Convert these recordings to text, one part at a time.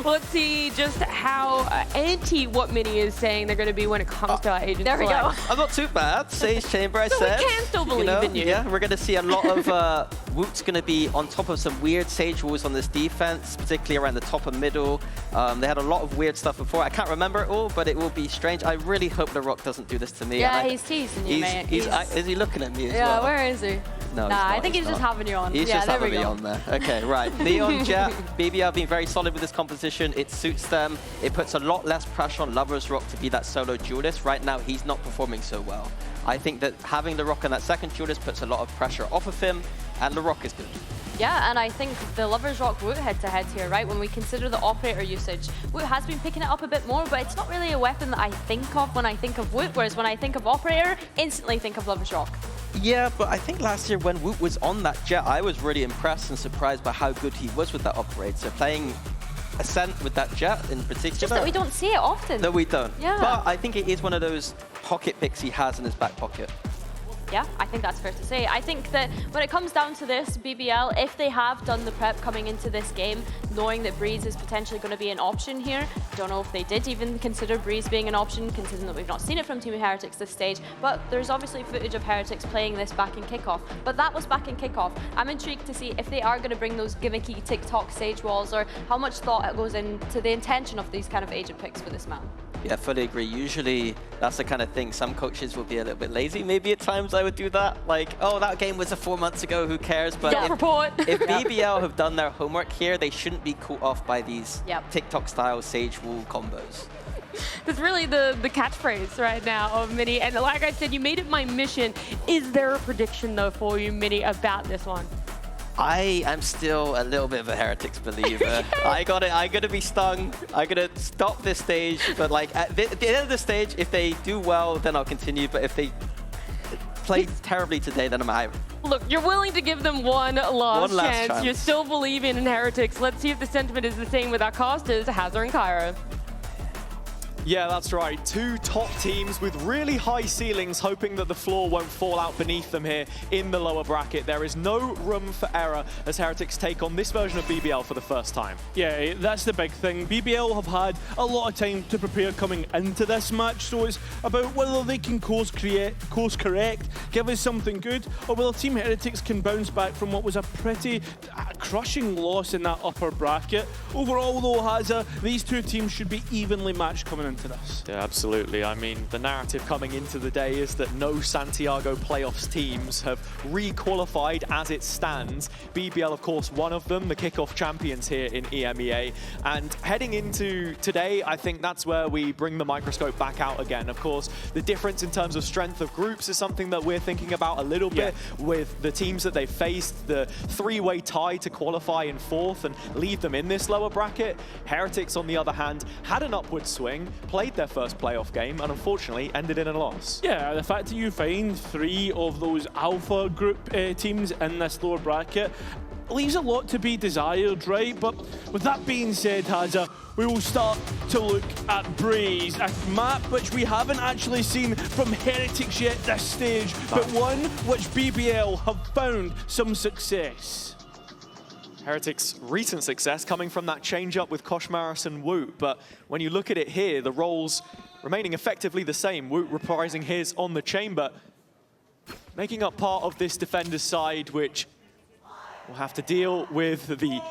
Well, let's see just how anti what Mini is saying they're going to be when it comes to our agent. There we go. I'm not too bad. Sage Chamber, I So said. we can still believe in you. Yeah, we're going to see a lot of Woot's going to be on top of some weird Sage rules on this defense, particularly around the top and middle. They had a lot of weird stuff before. I can't remember it all, but it will be strange. I really hope the Rock doesn't do this to me. Yeah, he's teasing you, mate. Is he looking at me as yeah, well? where is he? No, nah, I think he's just having you on. He's just there having we me go. on there. Okay, right. Neon, Jet, BBL being very solid with this composition. It suits them. It puts a lot less pressure on Lover's Rock to be that solo duelist. Right now, he's not performing so well. I think that having the Rock in that second duelist puts a lot of pressure off of him, and the Rock is good. Yeah, and I think the Lover's Rock Woot head-to-head here, right? When we consider the operator usage, Woot has been picking it up a bit more, but it's not really a weapon that I think of when I think of Woot, whereas when I think of operator, instantly think of Lover's Rock. Yeah, but I think last year when Woot was on that Jet, I was really impressed and surprised by how good he was with that operator. Playing Ascent with that Jet in particular. It's just that we don't see it often. No, we don't. Yeah. But I think it is one of those pocket picks he has in his back pocket. Yeah, I think that's fair to say. I think that when it comes down to this, BBL, if they have done the prep coming into this game, knowing that Breeze is potentially going to be an option here, don't know if they did even consider Breeze being an option, considering that we've not seen it from Team Heretics this stage, but there's obviously footage of Heretics playing this back in kickoff. But that was back in kickoff. I'm intrigued to see if they are going to bring those gimmicky TikTok stage walls, or how much thought it goes into the intention of these kind of agent picks for this man. Yeah, fully agree. Usually, that's the kind of thing. Some coaches will be a little bit lazy. Maybe at times I would do that. Like, oh, that game was 4 months ago. Who cares? But if BBL have done their homework here, they shouldn't be caught off by these TikTok-style Sage Wall combos. That's really the catchphrase right now of Mini. And like I said, you made it my mission. Is there a prediction, though, for you, Mini, about this one? I am still a little bit of a Heretics believer. I gotta be stung. I gotta stop this stage. But like at the end of the stage, if they do well, then I'll continue. But if they play terribly today, then I'm out. Look, you're willing to give them one last chance. You're still believing in Heretics. Let's see if the sentiment is the same with our casters, Hazard and Kyra. Yeah, that's right. Two top teams with really high ceilings, hoping that the floor won't fall out beneath them here in the lower bracket. There is no room for error as Heretics take on this version of BBL for the first time. Yeah, that's the big thing. BBL have had a lot of time to prepare coming into this match, so it's about whether they can course correct, give us something good, or whether Team Heretics can bounce back from what was a pretty crushing loss in that upper bracket. Overall, though, Hazza, these two teams should be evenly matched coming into this. Yeah, absolutely. I mean, the narrative coming into the day is that no Santiago playoffs teams have re-qualified as it stands. BBL, of course, one of them, the kickoff champions here in EMEA. And heading into today, I think that's where we bring the microscope back out again. Of course, the difference in terms of strength of groups is something that we're thinking about a little bit with the teams that they faced, the three-way tie to qualify in fourth and leave them in this lower bracket. Heretics, on the other hand, had an upward swing, played their first playoff game, and unfortunately ended in a loss. Yeah, the fact that you find 3 of those alpha group teams in this lower bracket leaves a lot to be desired, right? But with that being said, Hazza, we will start to look at Breeze, a map which we haven't actually seen from Heretics yet this stage, but one which BBL have found some success. Heretics' recent success coming from that change-up with Koshmaris and Woot, but when you look at it here, the roles remaining effectively the same. Woot reprising his on the chamber, making up part of this defender's side, which will have to deal with the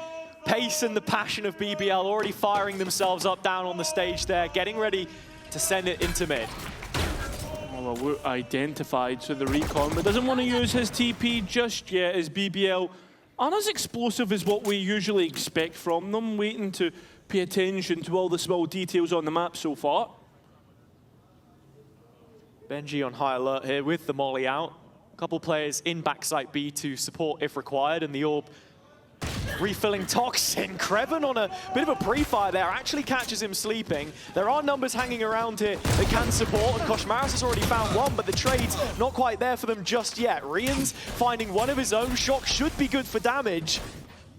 pace and the passion of BBL, already firing themselves up down on the stage there, getting ready to send it into mid. Well, Woot identified, so the recon, but doesn't want to use his TP just yet as BBL aren't as explosive as what we usually expect from them, waiting to pay attention to all the small details on the map so far. Benji on high alert here with the molly out. A couple players in backside B to support if required, and the orb refilling Toxin. Kreven on a bit of a pre-fire there, actually catches him sleeping. There are numbers hanging around here that can support, and Koshmaris has already found one, but the trade's not quite there for them just yet. Rian's finding one of his own. Shock should be good for damage.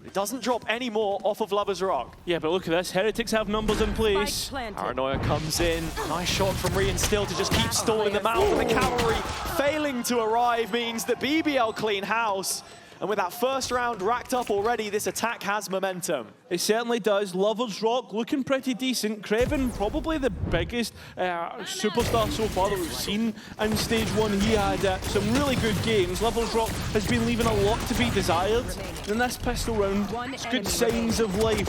It doesn't drop any more off of Lover's Rock. Yeah, but look at this. Heretics have numbers in place. Paranoia comes in. Nice shot from Rian still to just keep stalling them out. And the cavalry failing to arrive means that BBL clean house. And with that first round racked up already, this attack has momentum. It certainly does. Lovers Rock looking pretty decent. Creven, probably the biggest superstar so far that we've seen in Stage 1. He had some really good games. Lovers Rock has been leaving a lot to be desired. And in this pistol round, it's good signs of life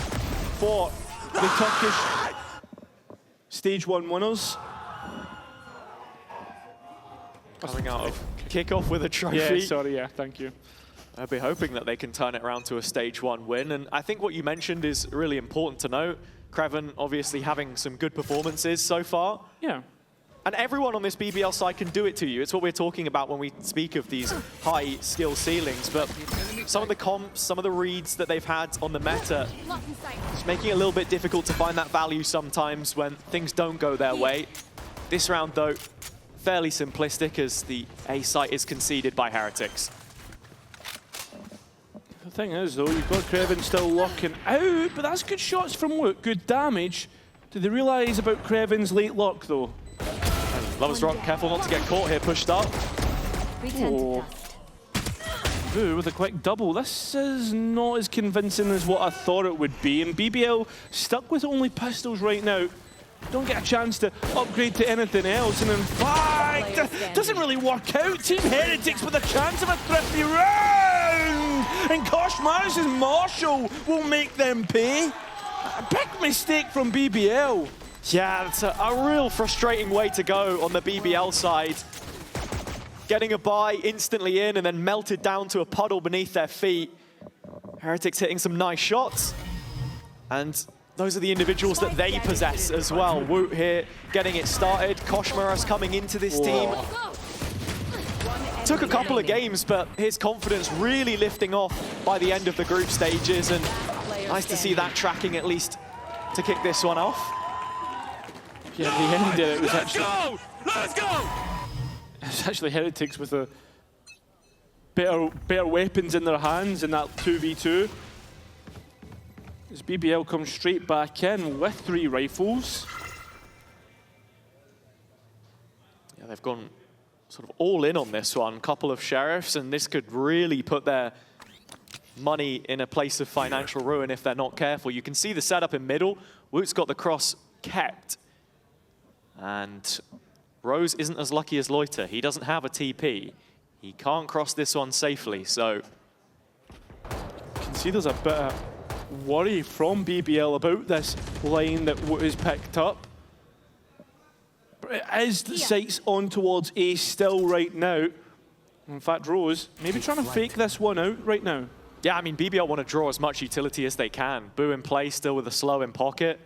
for the Turkish Stage 1 winners. Coming out of kickoff with a trophy. Yeah, sorry, yeah, thank you. I'll be hoping that they can turn it around to a Stage 1 win. And I think what you mentioned is really important to note. Creven obviously having some good performances so far. Yeah. And everyone on this BBL side can do it to you. It's what we're talking about when we speak of these high skill ceilings. But some of the comps, some of the reads that they've had on the meta, it's making it a little bit difficult to find that value sometimes when things don't go their way. This round, though, fairly simplistic as the A site is conceded by Heretics. The thing is, though, you've got Creven still locking out, but that's good shots from Wook, good damage. Do they realise about Creven's late lock, though? Lovers Rock, careful not to get caught here, pushed up. Oh. Ooh, with a quick double. This is not as convincing as what I thought it would be. And BBL stuck with only pistols right now. Don't get a chance to upgrade to anything else. And in fact, it doesn't really work out. Team Heretics with a chance of a thrifty round. And Koshmaris' Marshall will make them pay. A big mistake from BBL. Yeah, it's a real frustrating way to go on the BBL side. Getting a buy instantly in and then melted down to a puddle beneath their feet. Heretics hitting some nice shots. And those are the individuals that they possess as well. Woot here getting it started. Koshmaris coming into this team. Took a couple of games, but his confidence really lifting off by the end of the group stages. And nice to see that tracking at least to kick this one off. Yeah, the end of it was actually... Let's go! It's actually Heretics with a better weapons in their hands in that 2v2. As BBL comes straight back in with 3 rifles. Yeah, they've gone sort of all in on this one. Couple of sheriffs, and this could really put their money in a place of financial ruin if they're not careful. You can see the setup in middle. Woot's got the cross kept. And Rose isn't as lucky as Loiter. He doesn't have a TP. He can't cross this one safely, so... You can see there's a bit of worry from BBL about this line that Woot has picked up. But it is the sights on towards A still right now. In fact, Rose, maybe trying to fake this one out right now. Yeah, I mean, BBL want to draw as much utility as they can. Boo in play, still with a slow in pocket.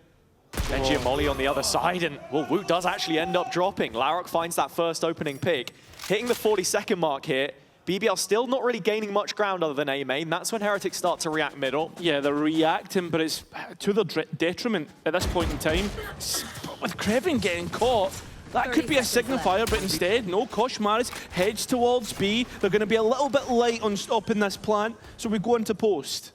Benji and Molly on the other side, and well, Woot does actually end up dropping. Larok finds that first opening pick. Hitting the 40-second mark here. BBL still not really gaining much ground other than A main. That's when Heretics start to react middle. Yeah, they're reacting, but it's to their detriment at this point in time. With Creven getting caught, that could be a signifier, but instead, no, Koshmaris heads towards B. They're going to be a little bit light on stopping this plant, so we go into post.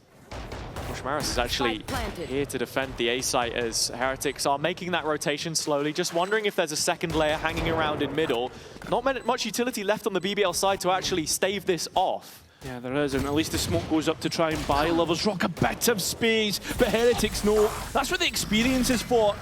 Koshmaris is actually here to defend the A site as Heretics are making that rotation slowly, just wondering if there's a second layer hanging around in middle. Not much utility left on the BBL side to actually stave this off. Yeah, there is, and at least the smoke goes up to try and buy Lovers Rock a bit of space, but Heretics know that's what the experience is for.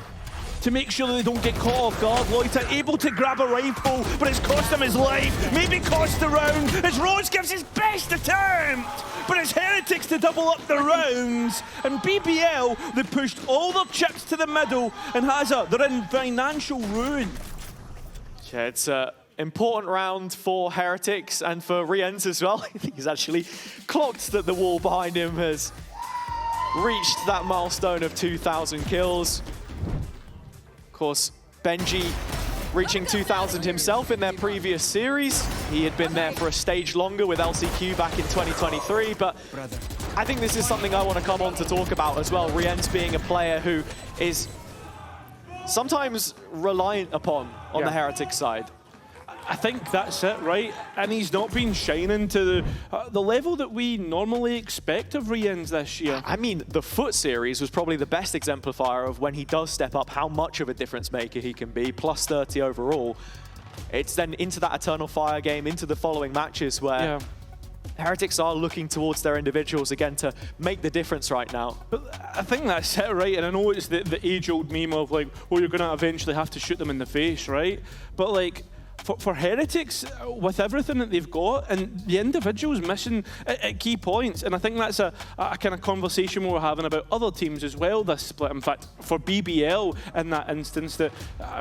To make sure that they don't get caught off guard. Loiter able to grab a rifle, but it's cost him his life. Maybe cost the round as Rose gives his best attempt. But it's Heretics to double up the rounds. And BBL, they pushed all their chips to the middle, and they're in financial ruin. Yeah, it's an important round for Heretics and for Rienz as well. I think he's actually clocked that the wall behind him has reached that milestone of 2,000 kills. Of course, Benji reaching 2,000 himself in their previous series. He had been there for a stage longer with LCQ back in 2023, but I think this is something I want to come on to talk about as well. Rienz being a player who is sometimes reliant upon on the Heretics side. I think that's it, right? And he's not been shining to the level that we normally expect of Rienz this year. I mean, the Foot series was probably the best exemplifier of when he does step up, how much of a difference maker he can be, plus 30 overall. It's then into that Eternal Fire game, into the following matches where Heretics are looking towards their individuals again to make the difference right now. But I think that's it, right? And I know it's the age-old meme of like, oh, you're going to eventually have to shoot them in the face, right? But like, for Heretics, with everything that they've got, and the individuals missing at key points, and I think that's a kind of conversation we're having about other teams as well this split. In fact, for BBL in that instance, that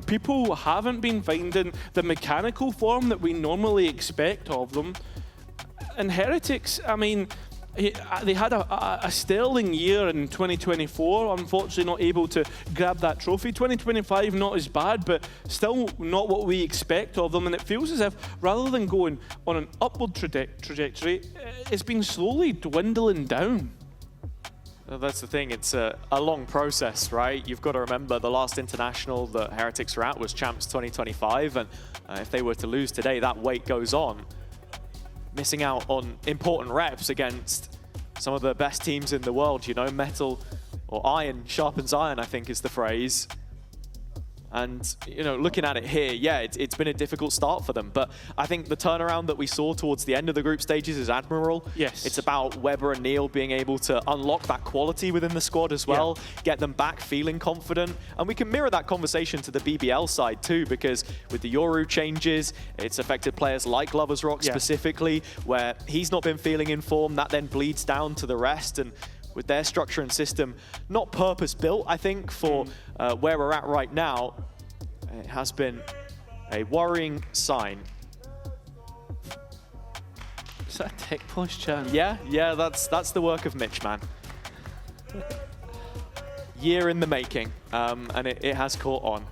people haven't been finding the mechanical form that we normally expect of them. And Heretics, I mean, they had a sterling year in 2024, unfortunately not able to grab that trophy. 2025, not as bad, but still not what we expect of them. And it feels as if, rather than going on an upward trajectory, it's been slowly dwindling down. Well, that's the thing, it's a long process, right? You've got to remember the last international that Heretics were at was Champs 2025, and if they were to lose today, that weight goes on. Missing out on important reps against some of the best teams in the world, you know, metal or iron sharpens iron, I think is the phrase. And, you know, looking at it here, yeah, it's been a difficult start for them. But I think the turnaround that we saw towards the end of the group stages is admirable. Yes. It's about Weber and Neil being able to unlock that quality within the squad as well, get them back feeling confident. And we can mirror that conversation to the BBL side too, because with the Yoru changes, it's affected players like Lovers Rock specifically, where he's not been feeling in form. That then bleeds down to the rest. And with their structure and system, not purpose-built, I think, for where we're at right now, it has been a worrying sign. Is that a tech push, Chan? Yeah, that's the work of Mitch, man. Year in the making, and it has caught on.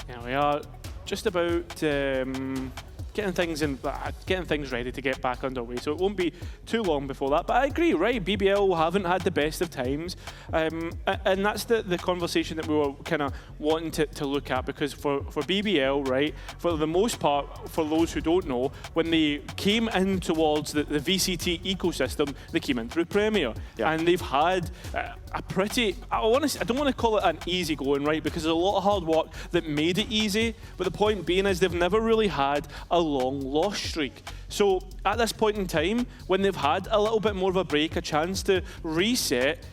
Yeah, we are just about getting things ready to get back underway, so it won't be too long before that. But I agree, right? BBL haven't had the best of times, and that's the conversation that we were kind of wanting to look at, because for BBL, right, for the most part, for those who don't know, when they came in towards the VCT ecosystem, they came in through Premier, and they've had a pretty, I don't want to call it an easy going, right, because there's a lot of hard work that made it easy, but the point being is they've never really had a long loss streak. So at this point in time, when they've had a little bit more of a break, a chance to reset,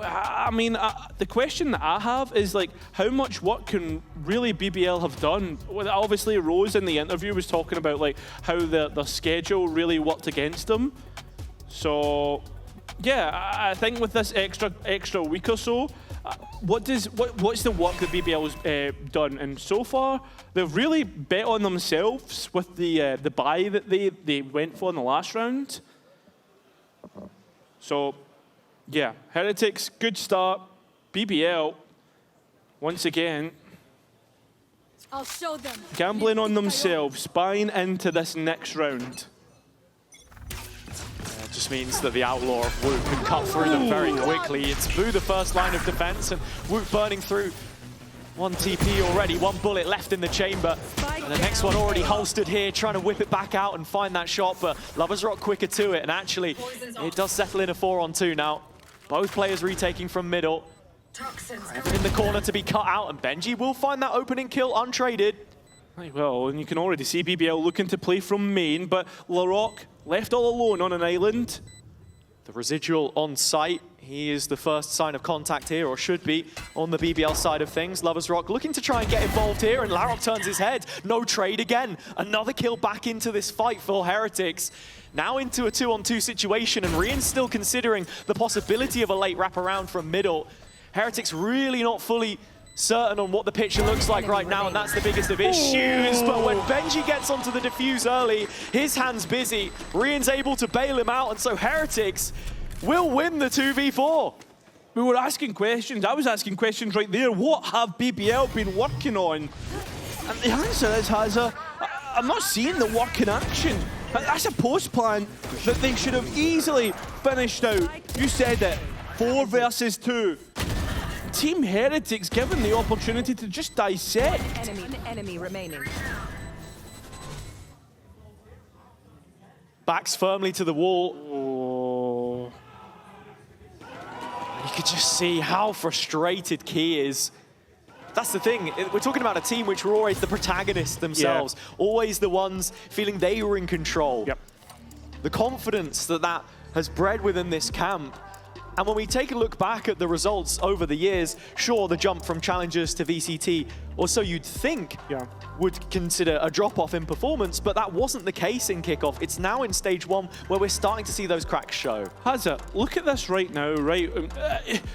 I mean, the question that I have is, like, how much work can really BBL have done? Well, obviously, Rose in the interview was talking about like how their schedule really worked against them. So yeah, I think with this extra week or so, what's the work that BBL's done? And so far, they've really bet on themselves with the buy that they went for in the last round. So yeah, Heretics, good start. BBL, once again, I'll show them. Gambling on themselves, buying into this next round. It just means that the Outlaw of Woot can cut through them very quickly. It's Vu the first line of defense, and Woot burning through. One TP already, one bullet left in the chamber. And the next one already holstered here, trying to whip it back out and find that shot, but Lovers Rock quicker to it, and actually, it does settle in a 4-on-2 now. Both players retaking from middle. Evan in the corner to be cut out, and Benji will find that opening kill untraded. Well, and you can already see BBL looking to play from main, but LaRock left all alone on an island. The residual on site. He is the first sign of contact here, or should be, on the BBL side of things. Lovers Rock looking to try and get involved here, and LaRock turns his head. No trade again. Another kill back into this fight for Heretics. Now into a 2-on-2 situation, and Rian's still considering the possibility of a late wraparound from middle. Heretics really not fully certain on what the picture looks like right now, and that's the biggest of issues. But when Benji gets onto the defuse early, his hand's busy. Rian's able to bail him out, and so Heretics will win the 2v4. We were asking questions. I was asking questions right there. What have BBL been working on? And the answer is, Hazza, I'm not seeing the work in action. That's a post plan that they should have easily finished out. You said it, 4 versus 2. Team Heretics given the opportunity to just dissect. Enemy remaining. Backs firmly to the wall. You could just see how frustrated Key is. That's the thing, we're talking about a team which were always the protagonists themselves, always the ones feeling they were in control. Yep. the confidence that has bred within this camp. And when we take a look back at the results over the years, sure, the jump from Challengers to VCT, or so you'd think, would consider a drop-off in performance, but that wasn't the case in kickoff. It's now in Stage 1 where we're starting to see those cracks show. Hazza, look at this right now, right?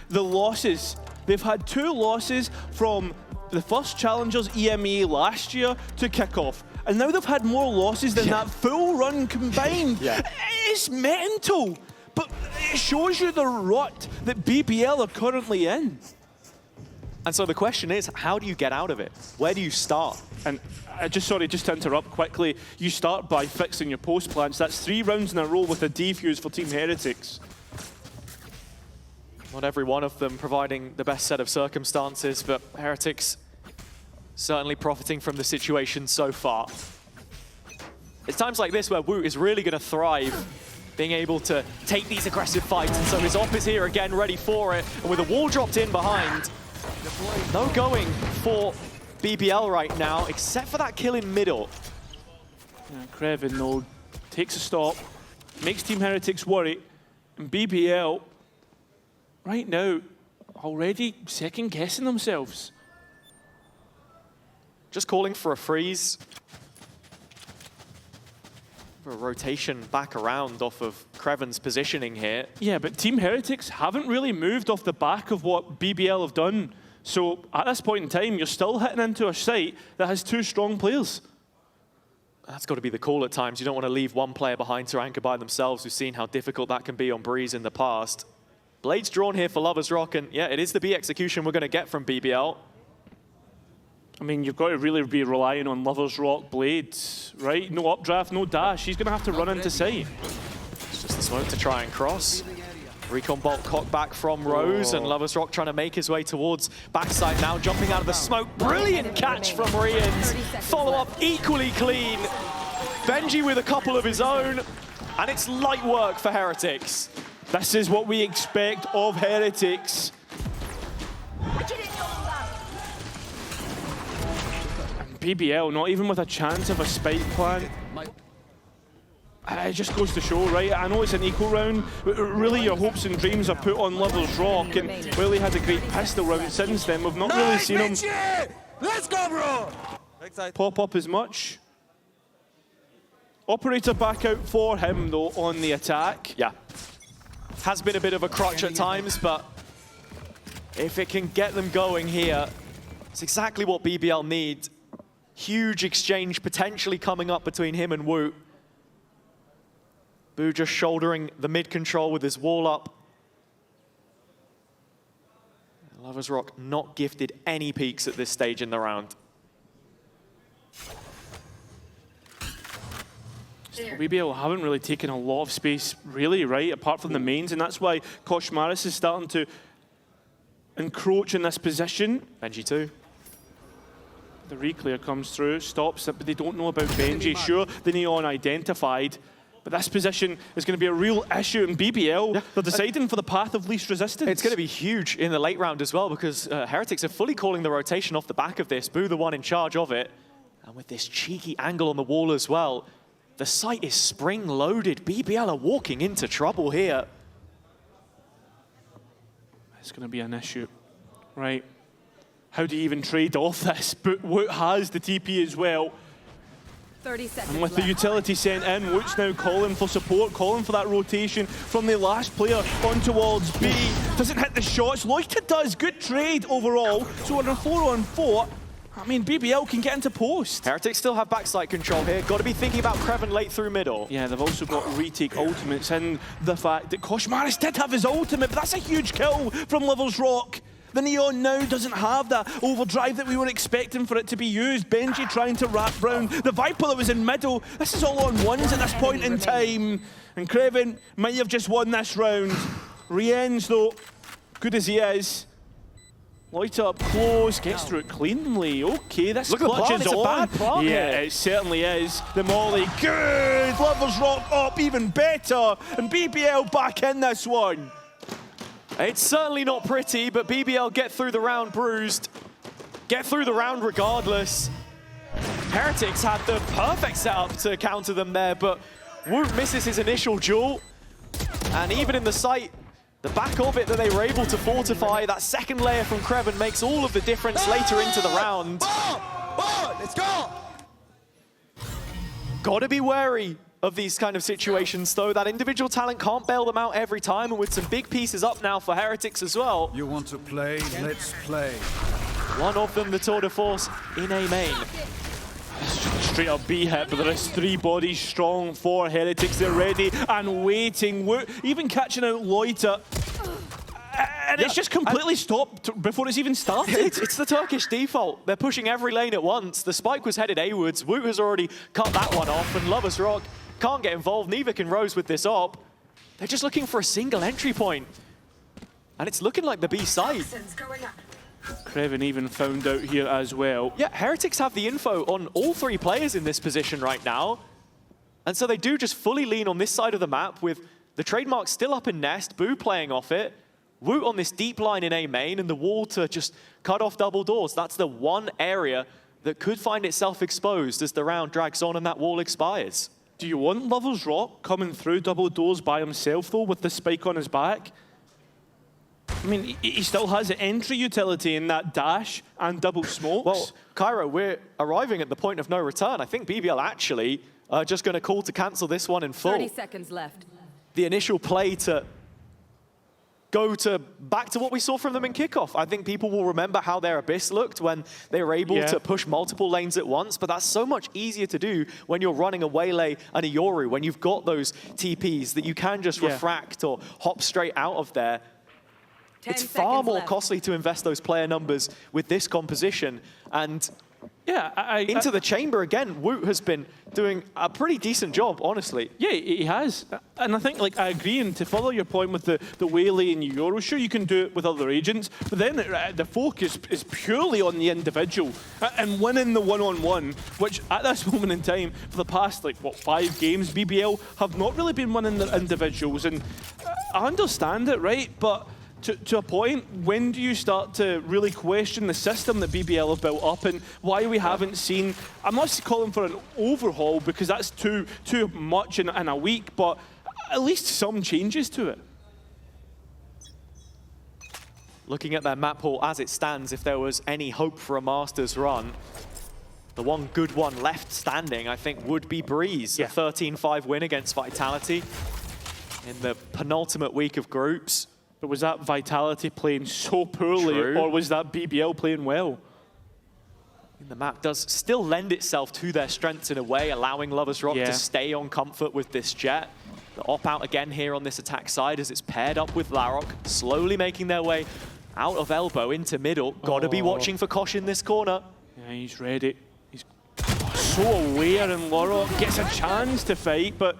The losses. They've had 2 losses from the first Challengers EMEA last year to kickoff. And now they've had more losses than that full run combined. It's mental. But it shows you the rut that BBL are currently in. And so the question is, how do you get out of it? Where do you start? And just to interrupt quickly, you start by fixing your post plants. That's 3 rounds in a row with a defuse for Team Heretics. Not every one of them providing the best set of circumstances, but Heretics certainly profiting from the situation so far. It's times like this where Woot is really going to thrive, being able to take these aggressive fights, and so his op is here again, ready for it, and with a wall dropped in behind, no going for BBL right now, except for that kill in middle. Krevin, though, takes a stop, makes Team Heretics worry, and BBL, right now, already second-guessing themselves. Just calling for a freeze. A rotation back around off of Kreven's positioning here. Yeah, but Team Heretics haven't really moved off the back of what BBL have done. So at this point in time, you're still hitting into a site that has 2 strong players. That's got to be the call at times. You don't want to leave one player behind to anchor by themselves. We've seen how difficult that can be on Breeze in the past. Blades drawn here for Lovers Rock, and yeah, it is the B execution we're going to get from BBL. I mean, you've got to really be relying on Lovers Rock Blades, right? No updraft, no dash. He's going to have to run into sight. It's just the smoke to try and cross. Recon Bolt cocked back from Rose, and Lovers Rock trying to make his way towards backside now, jumping out of the smoke. Brilliant catch from Rians. Follow-up equally clean. Benji with a couple of his own, and it's light work for Heretics. This is what we expect of Heretics. BBL, not even with a chance of a spike plan. It just goes to show, right? I know it's an equal round, but really your hopes and dreams are put on Lovers Rock, and while he had a great pistol round since then, we've not really seen him Let's go, bro! pop up as much. Operator back out for him, though, on the attack. Yeah. Has been a bit of a crutch at times, but if it can get them going here, it's exactly what BBL need. Huge exchange potentially coming up between him and Woot. Boo just shouldering the mid control with his wall up. Lovers Rock not gifted any peaks at this stage in the round. BBL haven't really taken a lot of space, really, right? Apart from the mains, and that's why Koshmaris is starting to encroach in this position. Benji too. The reclear comes through, stops it, but they don't know about Benji. Sure, the Neon identified, but this position is going to be a real issue in BBL. They're deciding for the path of least resistance. It's going to be huge in the late round as well, because Heretics are fully calling the rotation off the back of this. Boo the one in charge of it. And with this cheeky angle on the wall as well, the site is spring-loaded. BBL are walking into trouble here. It's going to be an issue, right? How do you even trade off this? But Woot has the TP as well. 30 seconds and with the utility sent in, Woot's now calling for support, calling for that rotation from the last player on towards B. Doesn't hit the shots. Loita does. Good trade overall. So on a 4-on-4, I mean, BBL can get into post. Heretics still have backside control here. Got to be thinking about Kreven late through middle. Yeah, they've also got retake ultimates, and the fact that Koshmaris did have his ultimate, but that's a huge kill from Lovers Rock. The Neon now doesn't have that overdrive that we were expecting for it to be used. Benji trying to wrap round. The Viper that was in middle. This is all on ones at this point in time. And Kreven might have just won this round. Riens, though, good as he is, light up close, gets through it cleanly. Okay, this clutch is on. It's a bad plant yeah, it certainly is. The Molly, good. Lovers Rock up, even better. And BBL back in this one. It's certainly not pretty, but BBL get through the round bruised. Get through the round regardless. Heretics had the perfect setup to counter them there, but Woot misses his initial duel, and even in the sight, the back of it that they were able to fortify, that second layer from Kreven makes all of the difference later into the round. Let's go! Gotta be wary of these kind of situations, though. That individual talent can't bail them out every time, and with some big pieces up now for Heretics as well. You want to play? Let's play. One of them, the tour de force in A main. Straight up B hit, but there is 3 bodies strong for Heretics. They're ready and waiting. Even catching out Loiter. And it's just completely stopped before it's even started. It's the Turkish default. They're pushing every lane at once. The spike was headed A-wards. Woot has already cut that one off, and Lovers Rock can't get involved. Neither can Rose with this op. They're just looking for a single entry point. And it's looking like the B side. Kreven even found out here as well. Yeah, Heretics have the info on all 3 players in this position right now. And so they do just fully lean on this side of the map with the trademark still up in Nest, Boo playing off it, Woot on this deep line in A main, and the wall to just cut off double doors. That's the one area that could find itself exposed as the round drags on and that wall expires. Do you want Lovers Rock coming through double doors by himself, though, with the spike on his back? I mean, he still has an entry utility in that dash and double smokes. Well, Cairo, we're arriving at the point of no return. I think BBL actually are just going to call to cancel this one in full. 30 seconds left. The initial play to go back to what we saw from them in kickoff. I think people will remember how their Abyss looked when they were able to push multiple lanes at once, but that's so much easier to do when you're running a Waylay and a Yoru, when you've got those TPs that you can just refract or hop straight out of there. It's far more costly to invest those player numbers with this composition. And into the chamber again, Woot has been doing a pretty decent job, honestly. Yeah, he has. And I think, like, I agree, and to follow your point with the Waylay and Euro, sure, you can do it with other agents, but then the focus is purely on the individual and winning the one-on-one, which at this moment in time, for the past, like, what, 5 games, BBL have not really been winning the individuals. And I understand it, right? But to a point, when do you start to really question the system that BBL have built up and why we haven't seen, I'm not calling for an overhaul because that's too much in a week, but at least some changes to it. Looking at their map pool as it stands, if there was any hope for a Masters run, the one good one left standing, I think, would be Breeze. A 13-5 win against Vitality in the penultimate week of groups. But was that Vitality playing so poorly, or was that BBL playing well? And the map does still lend itself to their strengths in a way, allowing Lovers Rock to stay on comfort with this Jet. The op out again here on this attack side as it's paired up with Larok, slowly making their way out of elbow into middle. Gotta be watching for Kosh in this corner. Yeah, he's ready. He's so aware, and Larok gets a chance to fight, but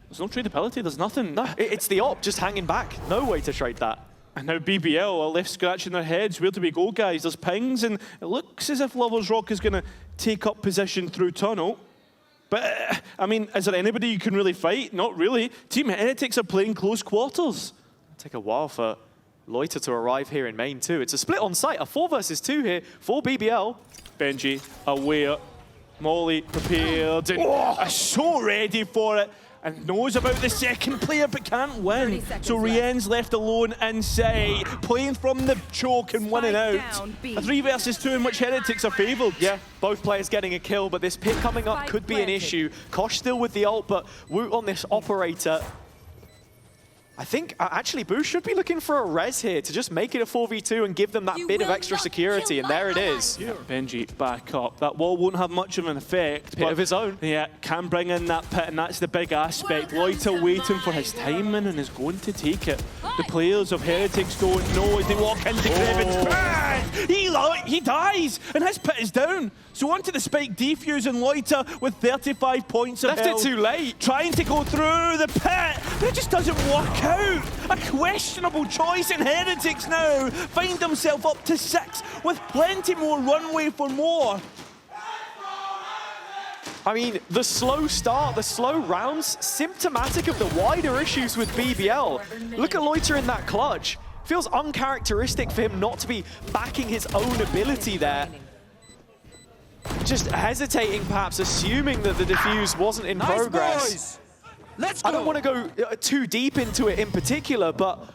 there's no tradability, there's nothing. No, it's the op just hanging back. No way to trade that. And now BBL are left scratching their heads. Where do we go, guys? There's pings, and it looks as if Lovers Rock is going to take up position through tunnel. But, I mean, is there anybody you can really fight? Not really. Team Heretics are playing close quarters. It'll take a while for Loiter to arrive here in main too. It's a split on site, a 4 versus 2 here for BBL. Benji, aware, Molly prepared, and so ready for it. And knows about the second player, but can't win. So Rien's left alone inside, playing from the choke and winning out. A 3 versus 2 in which Heretics are favoured. Yeah, both players getting a kill, but this pick coming up could be an issue. Kosh still with the ult, but Woot on this operator. I think, actually, Boo should be looking for a res here to just make it a 4v2 and give them that bit of extra security, and there it is. Yeah, Benji, back up. That wall won't have much of an effect. Pit of his own. Yeah, can bring in that pit, and that's the big aspect. Loiter waiting for his timing and is going to take it. The players of Heretics don't know as they walk into Kreven's pit. He dies, and his pit is down. So onto the spike defuse, and Loiter with 35 points of health. Left it too late. Trying to go through the pit, but it just doesn't work out. A questionable choice, in Heretics now find himself up to 6 with plenty more runway for more. I mean, the slow start, the slow rounds, symptomatic of the wider issues with BBL. Look at Loiter in that clutch. Feels uncharacteristic for him not to be backing his own ability there. Just hesitating, perhaps, assuming that the defuse wasn't in progress. Boys. Let's go. I don't want to go too deep into it in particular, but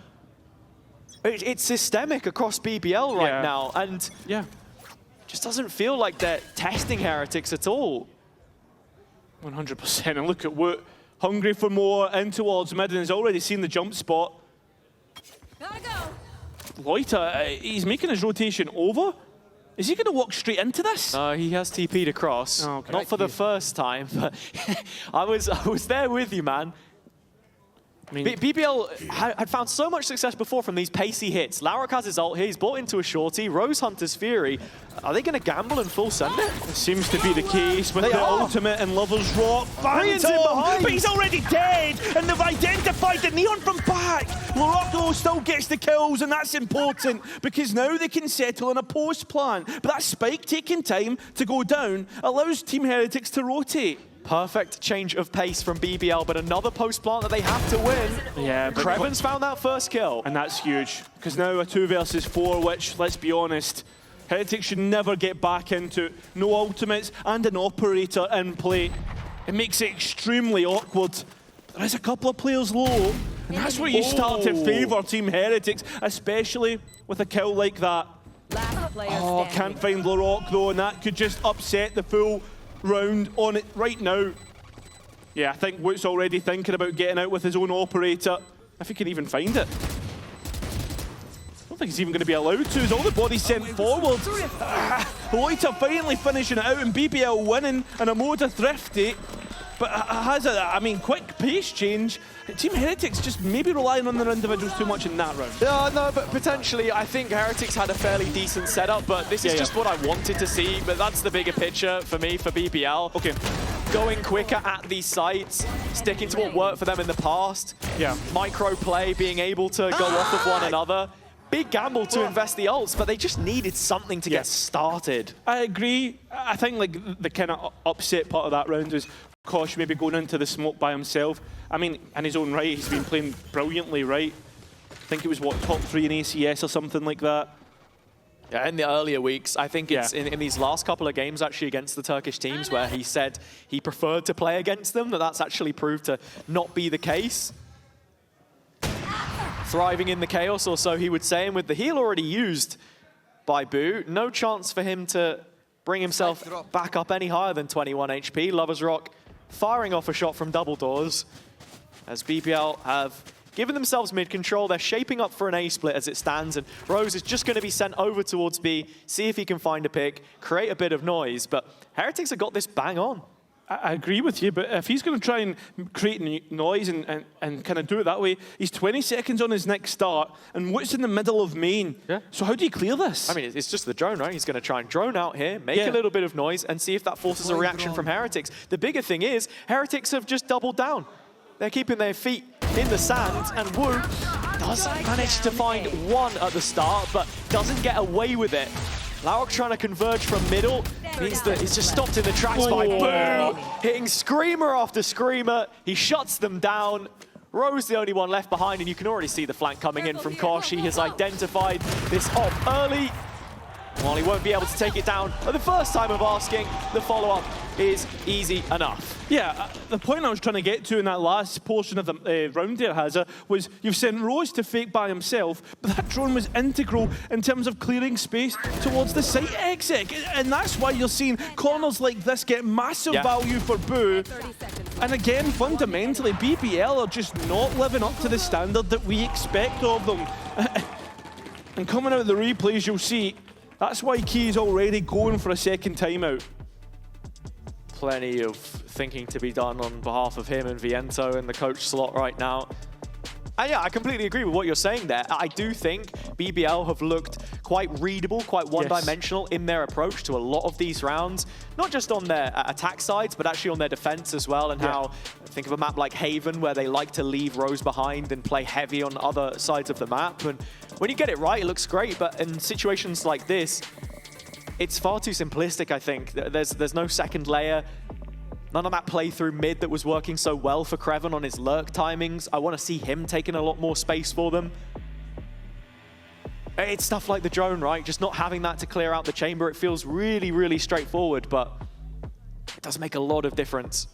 it's systemic across BBL right now, and just doesn't feel like they're testing Heretics at all. 100%. And look at Woot, hungry for more, in towards mid, and has already seen the jump spot. Gotta go. Loiter, he's making his rotation over. Is he going to walk straight into this? No, he has TP'd across. Oh, okay. Not for the first time, but I was there with you, man. I mean, BBL had found so much success before from these pacey hits. Larok has his ult here, he's bought into a shorty. Rose Hunter's Fury. Are they going to gamble and full send it? it seems to be the case with the ultimate and Lover's Rock. Ryan's in behind. But he's already dead, and they've identified the Neon from back. Larok still gets the kills, and that's important because now they can settle on a post plan. But that spike taking time to go down allows Team Heretics to rotate. Perfect change of pace from BBL, but another post plant that they have to win. Yeah, but Kreven's found that first kill. And that's huge, because now a 2 versus 4, which, let's be honest, Heretics should never get back into. No ultimates and an operator in play. It makes it extremely awkward. There is a couple of players low, and that's where you start to favour Team Heretics, especially with a kill like that. Last player Oh, standing. can't find Larok though, and that could just upset the full round on it right now. Yeah, I think Woot's already thinking about getting out with his own operator, if he can even find it. I don't think he's even going to be allowed to, as all the bodies sent forward. Loiter finally finishing it out, and BBL winning, and a Moda thrifty. But has a, quick pace change. Team Heretics just maybe relying on their individuals too much in that round. No, but potentially, I think Heretics had a fairly decent setup, but this is just what I wanted to see. But that's the bigger picture for me, for BBL. Okay. Going quicker at these sites, sticking to what worked for them in the past. Yeah. Micro play, being able to go off of one another. Big gamble to invest the ults, but they just needed something to get started. I agree. I think like the kind of upset part of that round was Kosh maybe going into the smoke by himself. I mean, in his own right, he's been playing brilliantly, right? I think it was, what, top 3 in ACS or something like that. Yeah, in the earlier weeks, I think it's in these last couple of games actually against the Turkish teams where he said he preferred to play against them, that's actually proved to not be the case. Thriving in the chaos, or so he would say, and with the heal already used by Boo, no chance for him to bring himself back up any higher than 21 HP. Lover's Rock firing off a shot from double doors. As BBL have given themselves mid-control, they're shaping up for an A split as it stands, and Rose is just going to be sent over towards B, see if he can find a pick, create a bit of noise, but Heretics have got this bang on. I agree with you, but if he's going to try and create noise and kind of do it that way, he's 20 seconds on his next start, and what's in the middle of main? Yeah. So how do you clear this? I mean, it's just the drone, right? He's going to try and drone out here, make a little bit of noise, and see if that forces a reaction from Heretics. The bigger thing is, Heretics have just doubled down. They're keeping their feet in the sand, and Wu does manage to find one at the start, but doesn't get away with it. Larok trying to converge from middle means that he's just stopped in the tracks by Boo, hitting Screamer after Screamer. He shuts them down. Rose the only one left behind, and you can already see the flank coming in from Kosh. He has identified this op early. While he won't be able to take it down at the first time of asking, the follow-up is easy enough. Yeah, the point I was trying to get to in that last portion of the round there, Hazza, was you've sent Rose to fake by himself, but that drone was integral in terms of clearing space towards the site exit. And that's why you're seeing corners like this get massive value for Boo. And again, fundamentally, BBL are just not living up to the standard that we expect of them. And coming out of the replays, you'll see, that's why Key is already going for a second timeout. Plenty of thinking to be done on behalf of him and Viento in the coach slot right now. And yeah, I completely agree with what you're saying there. I do think BBL have looked quite readable, quite one-dimensional in their approach to a lot of these rounds. Not just on their attack sides, but actually on their defense as well, and how, think of a map like Haven, where they like to leave Rose behind and play heavy on other sides of the map. And when you get it right, it looks great, but in situations like this, it's far too simplistic, I think. There's no second layer. None of that play through mid that was working so well for Kreven on his lurk timings. I want to see him taking a lot more space for them. It's stuff like the drone, right? Just not having that to clear out the chamber. It feels really, really straightforward, but it does make a lot of difference.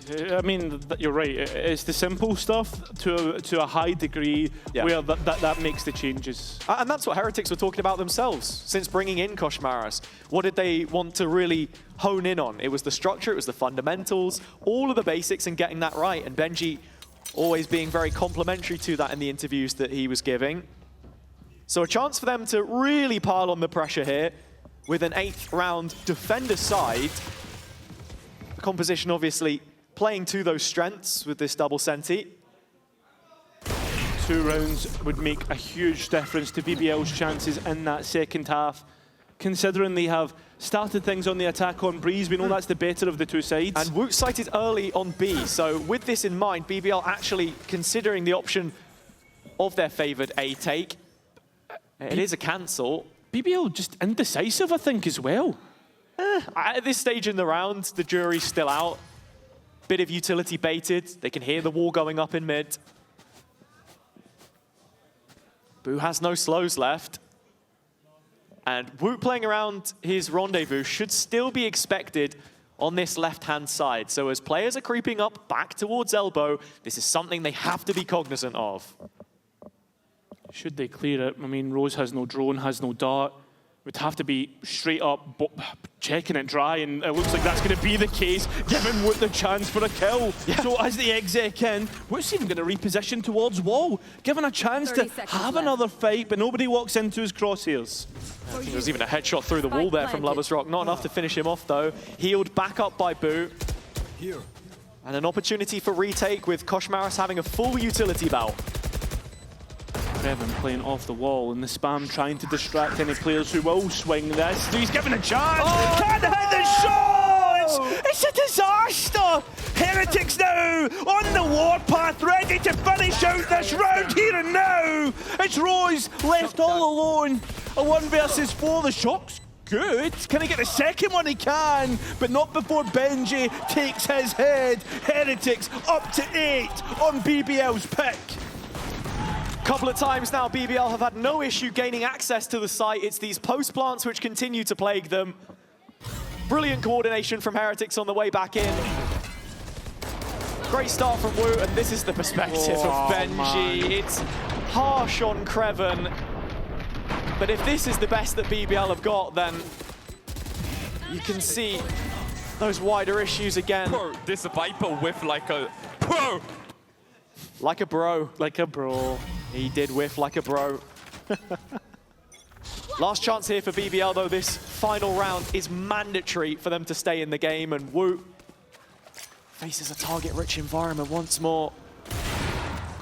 I mean, you're right. It's the simple stuff to a high degree where that makes the changes. And that's what Heretics were talking about themselves since bringing in Koshmaras. What did they want to really hone in on? It was the structure, it was the fundamentals, all of the basics and getting that right. And Benji always being very complimentary to that in the interviews that he was giving. So a chance for them to really pile on the pressure here with an 8th round defender side. The composition obviously playing to those strengths with this double Senti. 2 rounds would make a huge difference to BBL's chances in that second half. Considering they have started things on the attack on Breeze, we know that's the better of the 2 sides. And Woot sighted early on B, so with this in mind, BBL actually considering the option of their favoured A take. It is a cancel. BBL just indecisive, I think, as well. At this stage in the round, the jury's still out. Bit of utility baited. They can hear the wall going up in mid. Boo has no slows left. And Woot playing around his rendezvous should still be expected on this left-hand side. So as players are creeping up back towards elbow, this is something they have to be cognizant of. Should they clear it? I mean, Rose has no drone, has no dart. Would have to be straight up checking it dry, and it looks like that's going to be the case, giving Woot the chance for a kill. Yeah. So as the exec in, Woot's even going to reposition towards wall, given a chance to have another fight, but nobody walks into his crosshairs. I think there was even a headshot through the wall there from Lovers Rock. Not enough to finish him off, though. Healed back up by Boo. Here. And an opportunity for retake with Koshmaras having a full utility belt. Evan playing off the wall, and the spam trying to distract any players who will swing this. He's given a chance! Oh, can't hit the shots! It's a disaster! Heretics now on the warpath, ready to finish out this round here and now! It's Rose left all alone. A 1 versus 4, the shot's good. Can he get the second one? He can, but not before Benji takes his head. Heretics up to 8 on BBL's pick. Couple of times now, BBL have had no issue gaining access to the site. It's these post plants which continue to plague them. Brilliant coordination from Heretics on the way back in. Great start from Woot, and this is the perspective of Benji. Man. It's harsh on Creven. But if this is the best that BBL have got, then you can see those wider issues again. Bro, this Viper whiff like a... Bro! Like a bro. Like a bro. He did whiff like a bro. Last chance here for BBL, though. This final round is mandatory for them to stay in the game, and Woot faces a target-rich environment once more.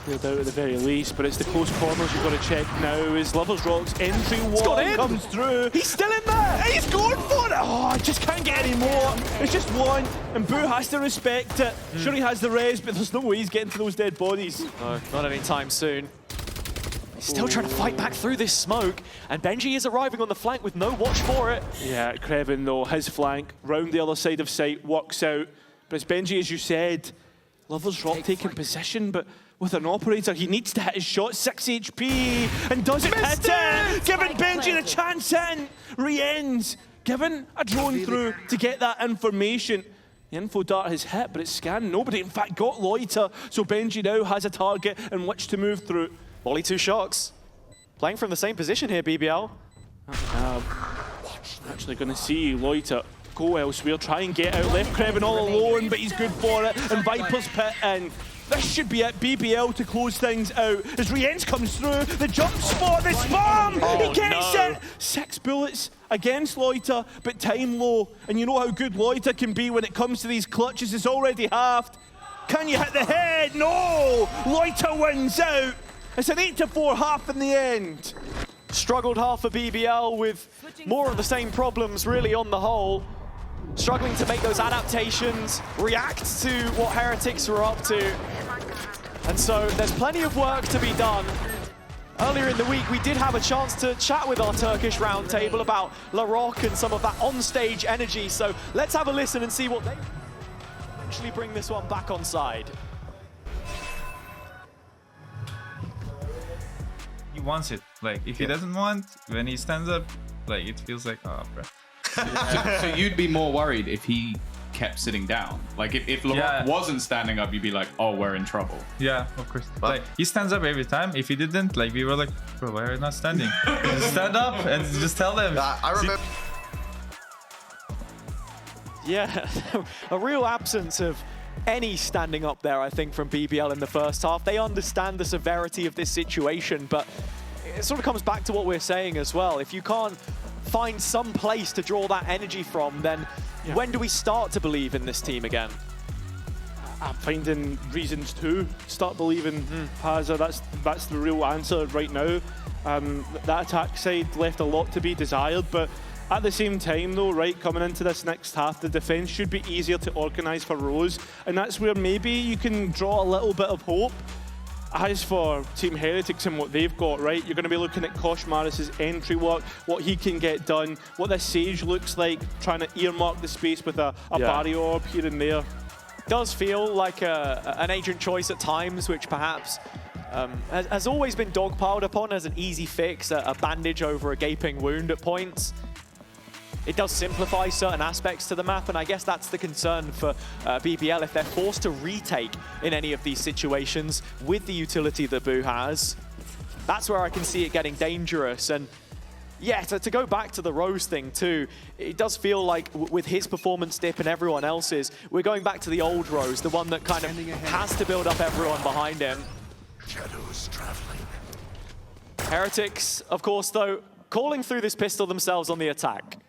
Cleared out at the very least, but it's the close corners you've got to check now as Lovers Rock's entry wall comes through. He's still in there! He's going for it! Oh, I just can't get any more. It's just one, and Boo has to respect it. Sure, he has the res, but there's no way he's getting to those dead bodies. No, not anytime soon. He's still trying to fight back through this smoke, and Benji is arriving on the flank with no watch for it. Yeah, Creven, though, his flank, round the other side of sight, works out. But it's Benji, as you said, Lovers Rock taking position, but with an operator, he needs to hit his shot, 6 HP, and doesn't hit it! Giving Benji the chance in! Re-ends, given a drone through to get that information. The info dart has hit, but it's scanned. Nobody, in fact, got Loiter, so Benji now has a target in which to move through. Volley 2 shots. Playing from the same position here, BBL. Actually going to see Loiter go elsewhere, try and get out. Left Creven all alone, but he's good for it. And Viper's pit in. This should be it, BBL to close things out. As Rienz comes through, the jump spot, the spam! He gets it! 6 bullets against Loiter, but time low. And you know how good Loiter can be when it comes to these clutches. It's already halved. Can you hit the head? No! Loiter wins out. It's an 8-4 half in the end. Struggled half for BBL with more of the same problems really on the whole. Struggling to make those adaptations, react to what Heretics were up to. And so there's plenty of work to be done. Earlier in the week, we did have a chance to chat with our Turkish roundtable about La Rock and some of that on-stage energy. So let's have a listen and see what they actually bring this one back on side. He wants it. Like, if he doesn't want, when he stands up, like, it feels like, oh, bro. So you'd be more worried if he kept sitting down. Like if LAROC wasn't standing up, you'd be like, oh, we're in trouble. Yeah, of course. Like he stands up every time. If he didn't, like we were like, bro, why are you not standing? Just stand up and just tell them. I remember. Yeah, a real absence of any standing up there, I think, from BBL in the first half. They understand the severity of this situation, but it sort of comes back to what we're saying as well. If you can't find some place to draw that energy from, then when do we start to believe in this team again? I'm finding reasons to start believing Paza. That's the real answer right now. That attack side left a lot to be desired, but at the same time though, right, coming into this next half, the defense should be easier to organize for Rose, and that's where maybe you can draw a little bit of hope. As for Team Heretics and what they've got, right, you're going to be looking at Koshmaris's entry work, what he can get done, what this Sage looks like, trying to earmark the space with a barrier orb here and there. Does feel like an agent choice at times, which perhaps has always been dogpiled upon as an easy fix, a bandage over a gaping wound at points. It does simplify certain aspects to the map, and I guess that's the concern for BBL if they're forced to retake in any of these situations with the utility that Boo has. That's where I can see it getting dangerous. And yeah, to go back to the Rose thing too, it does feel like with his performance dip and everyone else's, we're going back to the old Rose, the one that kind of has to build up everyone behind him. Shadows traveling. Heretics, of course, though, calling through this pistol themselves on the attack.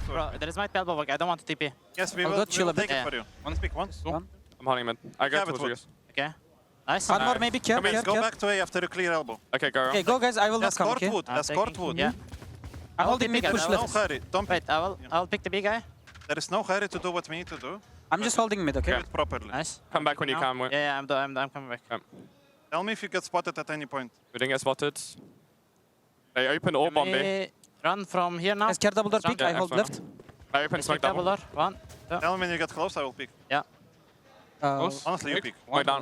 Bro, there is my elbow work. I don't want to TP. Yes, we will take it for you. One speak, one. I'm holding mid. I got towards you guys. Okay. Nice. One more, maybe. Care. Go back to A after you clear elbow. Okay, go. Okay, go guys. I will not come. Escort wood. Escort wood. Yeah. I'm holding mid push left. No hurry. Don't wait. I'll pick the big guy. There is no hurry to do what we need to do. I'm just holding mid. Okay. Do it properly. Nice. Come back when you can. Yeah, I'm coming back. Yeah. Tell me if you get spotted at any point. We didn't get spotted. They open orb on B. Run from here now. Care double door pick. I hold left. I open smoke double. One. Two. Tell me when you get close, I will pick. Yeah. Honestly, you pick. Wait down.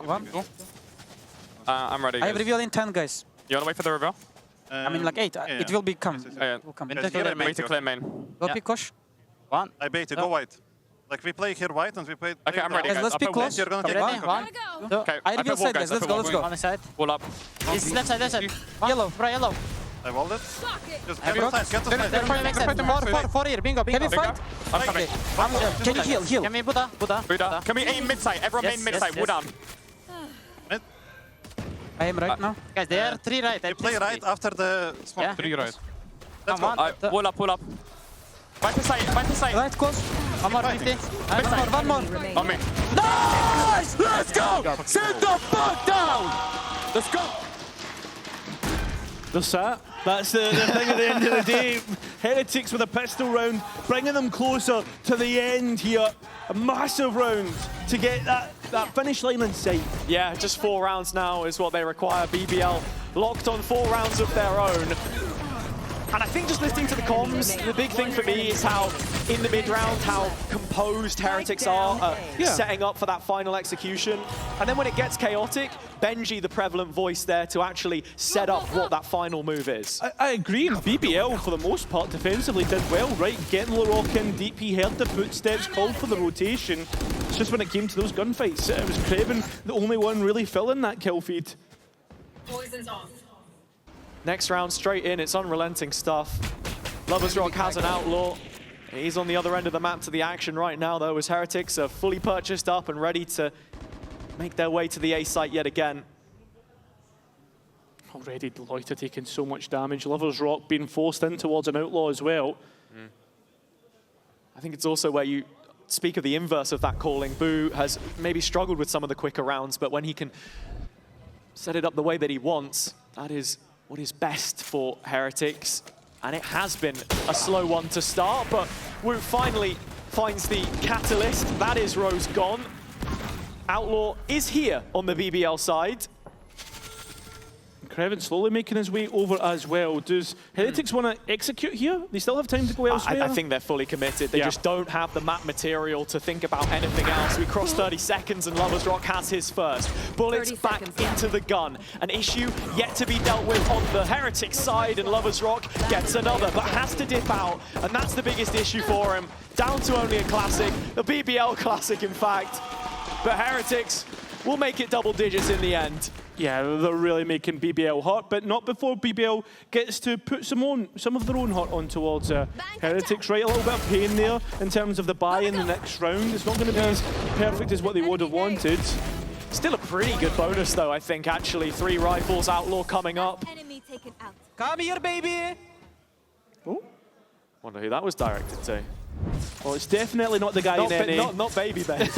I'm ready. I have reveal in 10, guys. You wanna wait for the reveal? I mean, like 8. It will be come. It will come. Wait to clear main. Go pick Kosh. One. I bait you. Go white. Like we play here white and we play. Okay, I'm ready. Let's pick close. You're gonna take One. Okay. I reveal side, guys. Let's go. Let's go. On the side. Wall up. It's left side. Left side. Yellow. Bro, yellow. I walled it. Just get to side. Get to side. Four here. Bingo. Can you fight? I'm coming. Can you heal? Can we Buddha? Buddha. Can we aim mid side? Everyone main mid side. Wood down. I am right now. Guys, they are 3 right. You play right after the smoke. Yeah. 3 right. Let's go. Wall up. Wall up. Right to side. Right to side. Right close. One more 50. One more. On me. Nice! Let's go! Sit the fuck down! Let's go. They're sat. That's the thing at the end of the day. Heretics with a pistol round, bringing them closer to the end here. A massive round to get that finish line in sight. Yeah, just 4 rounds now is what they require. BBL locked on 4 rounds of their own. And I think just listening to the comms, the big thing for me is how, in the mid-round, how composed Heretics are setting up for that final execution. And then when it gets chaotic, Benji, the prevalent voice there to actually set up what that final move is. I agree, and BBL, for the most part, defensively did well, right? Getting LAROC in deep, he heard the footsteps, called for the rotation. It's just when it came to those gunfights, it was Craven, the only one really filling that kill feed. Poison's off. Next round, straight in, it's unrelenting stuff. Lovers Rock has an outlaw. He's on the other end of the map to the action right now, though, as Heretics are fully purchased up and ready to make their way to the A site yet again. Already Deloitte taking so much damage. Lovers Rock being forced in towards an outlaw as well. I think it's also where you speak of the inverse of that calling. Boo has maybe struggled with some of the quicker rounds, but when he can set it up the way that he wants, that is what is best for Heretics. And it has been a slow one to start, but Wu finally finds the catalyst. That is Rose gone. Outlaw is here on the BBL side. Kreven slowly making his way over as well. Does Heretics want to execute here? They still have time to go elsewhere? I think they're fully committed. They just don't have the map material to think about anything else. We cross 30 seconds and Lovers Rock has his first. Bullets back into the gun. An issue yet to be dealt with on the Heretics side, and Lovers Rock gets another, but has to dip out, and that's the biggest issue for him. Down to only a classic, a BBL classic in fact. But Heretics will make it double digits in the end. Yeah, they're really making BBL hot, but not before BBL gets to put some of their own hot on towards Heretics, right? A little bit of pain there in terms of the buy in the next round. It's not going to be as perfect as what they would have wanted. Still a pretty good bonus though, I think, actually. 3 rifles, Outlaw coming up. Come here, baby. Oh, Wonder who that was directed to. well, it's definitely not the guy in NA. Not Baby Ben.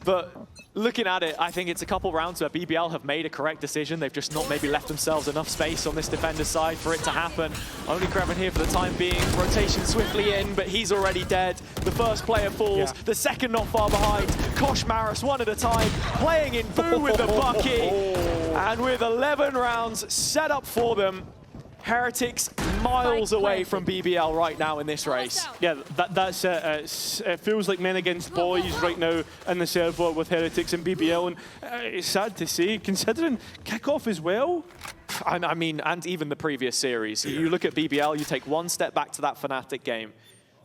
But looking at it, I think it's a couple rounds where BBL have made a correct decision. They've just not maybe left themselves enough space on this defender's side for it to happen. Only Kreven here for the time being. Rotation swiftly in, but he's already dead. The first player falls. The second not far behind. Kosh Maris one at a time, playing in Boo with the bucket. And with 11 rounds set up for them, Heretics miles away from BBL right now in this race. Yeah, that's it. It feels like men against boys right now in the server with Heretics and BBL, and it's sad to say, considering kickoff as well. And I mean, and even the previous series. You look at BBL, you take one step back to that Fnatic game.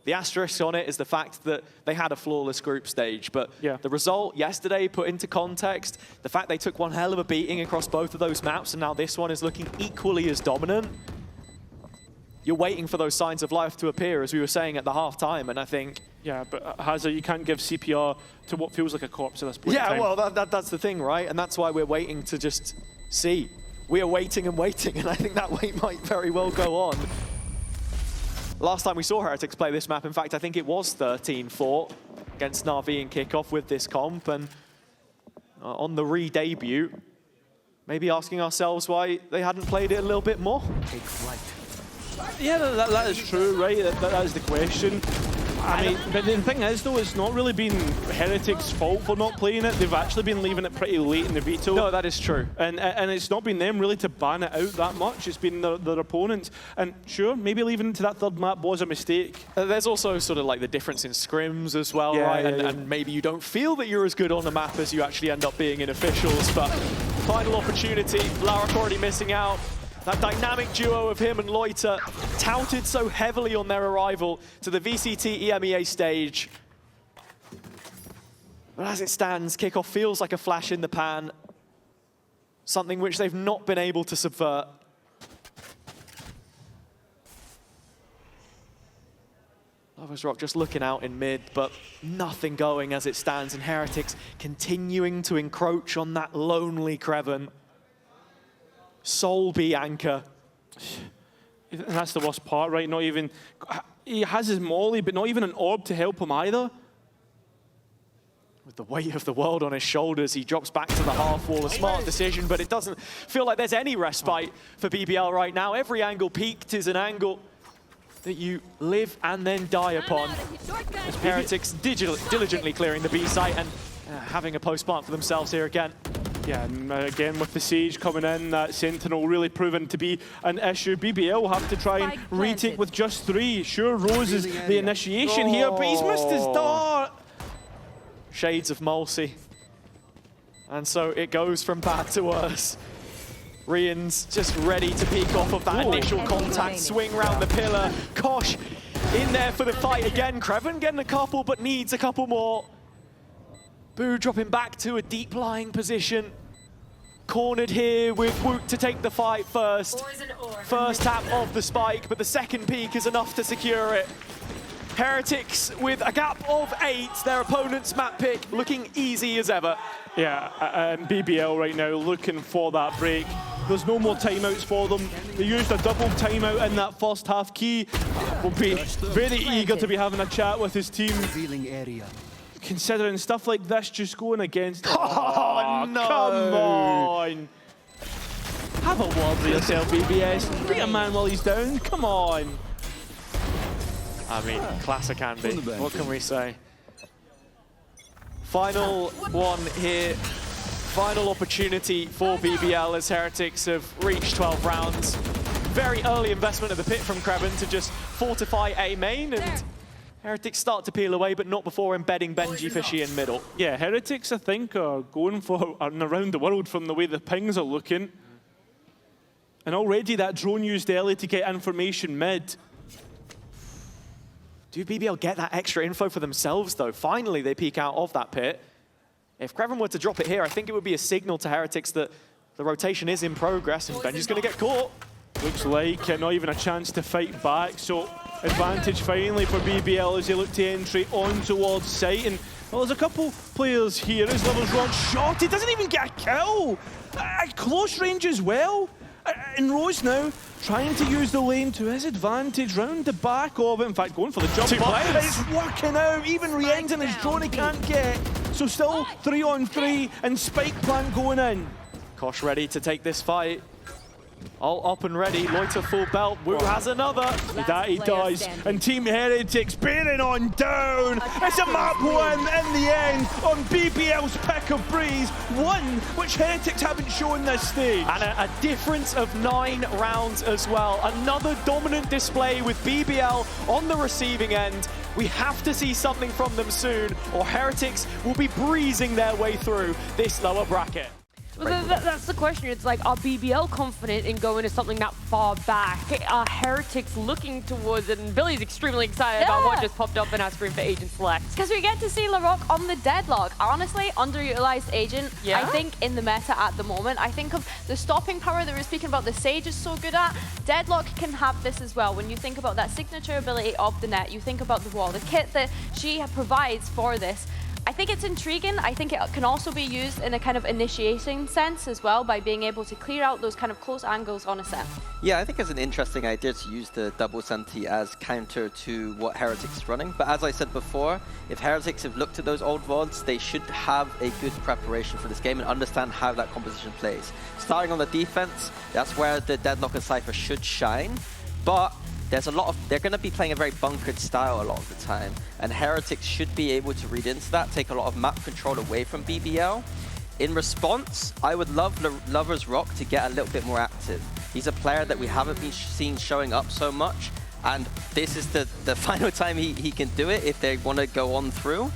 The asterisk on it is the fact that they had a flawless group stage, but the result yesterday put into context, the fact they took one hell of a beating across both of those maps, and now this one is looking equally as dominant. You're waiting for those signs of life to appear, as we were saying at the half-time, and I think... Yeah, but Hazard, you can't give CPR to what feels like a corpse at this point in time. Yeah, well, that's the thing, right? And that's why we're waiting to just see. We are waiting and waiting, and I think that wait might very well go on. Last time we saw Heretics play this map, in fact, I think it was 13-4 against Na'Vi in kickoff with this comp, and on the re-debut, maybe asking ourselves why they hadn't played it a little bit more. Take flight. Yeah, that is true, right? That is the question. I mean, but the thing is, though, it's not really been Heretics' fault for not playing it. They've actually been leaving it pretty late in the veto. No, that is true. And it's not been them really to ban it out that much. It's been their opponents. And sure, maybe leaving it to that third map was a mistake. There's also sort of like the difference in scrims as well, right? And maybe you don't feel that you're as good on the map as you actually end up being in officials. But final opportunity, Larek already missing out. That dynamic duo of him and Loiter, touted so heavily on their arrival to the VCT EMEA stage. But as it stands, kickoff feels like a flash in the pan, something which they've not been able to subvert. Lovers Rock just looking out in mid, but nothing going as it stands, and Heretics continuing to encroach on that lonely Kreven. Soul B anchor. And that's the worst part, right? Not even... He has his molly, but not even an orb to help him either. With the weight of the world on his shoulders, he drops back to the half wall. A smart decision, but it doesn't feel like there's any respite for BBL right now. Every angle peaked is an angle that you live and then die upon. As Heretics diligently clearing the B site and having a post-plant for themselves here again. Yeah, and again with the Sage coming in, that Sentinel really proven to be an issue. BBL will have to try and retake with just 3. Sure, Rose is the initiation here, but he's missed his dart. Shades of Mulsey. And so it goes from bad to worse. Rian's just ready to peek off of that initial contact, swing round the pillar. Kosh in there for the fight again. Kreven getting a couple, but needs a couple more. Boo dropping back to a deep lying position. Cornered here with Woot to take the fight first. First tap of the spike, but the second peek is enough to secure it. Heretics with a gap of 8. Their opponent's map pick looking easy as ever. Yeah, and BBL right now looking for that break. There's no more timeouts for them. They used a double timeout in that first half. Key will be very eager to be having a chat with his team. Considering stuff like this just going against... Oh, no! Come on! Have a word with yourself, BBS. Beat a man while he's down. Come on! I mean, classic Andy. What can we say? Final one here Final opportunity for BBL as Heretics have reached 12 rounds. Very early investment of the pit from Kreven to just fortify A main, and Heretics start to peel away, but not before embedding Benji Fishy in middle. Yeah, Heretics, I think, are going for an around the world from the way the pings are looking. And already that drone used early to get information mid. Do BBL get that extra info for themselves, though? Finally, they peek out of that pit. If Kreven were to drop it here, I think it would be a signal to Heretics that the rotation is in progress, and Benji's going to get caught. Looks like not even a chance to fight back, so advantage finally for BBL as they look to entry on towards site. And well, there's a couple players here as LoversRock shot. He doesn't even get a kill at close range as well. And Rose now trying to use the lane to his advantage round the back of it. In fact, going for the jump. It's working out. Even re-ending his drone he can't get. So still 3-on-3 and Spike Plant going in. Kosh ready to take this fight. All up and ready, Loiter full belt, Wu has another. That he does, and Team Heretics bearing on down. It's a map win in the end on BBL's pick of Breeze, one which Heretics haven't shown this stage. And a difference of 9 rounds as well. Another dominant display with BBL on the receiving end. We have to see something from them soon, or Heretics will be breezing their way through this lower bracket. Well, that's the question. It's like, are BBL confident in going to something that far back? Are Heretics looking towards it? And Billy's extremely excited about what just popped up in our screen for Agent Select. Because we get to see LaRock on the Deadlock. Honestly, underutilized Agent, I think, in the meta at the moment. I think of the stopping power that we're speaking about, the Sage is so good at. Deadlock can have this as well. When you think about that signature ability of the net, you think about the wall, the kit that she provides for this. I think it's intriguing. I think it can also be used in a kind of initiating sense as well by being able to clear out those kind of close angles on a set. Yeah, I think it's an interesting idea to use the double Santi as counter to what Heretics is running. But as I said before, if Heretics have looked at those old VODs, they should have a good preparation for this game and understand how that composition plays. Starting on the defense, that's where the Deadlock and Cypher should shine. But there's a lot of, they're going to be playing a very bunkered style a lot of the time, and Heretics should be able to read into that, take a lot of map control away from BBL. In response, I would love LoversRock to get a little bit more active. He's a player that we haven't been seen showing up so much, and this is the final time he can do it if they want to go on through.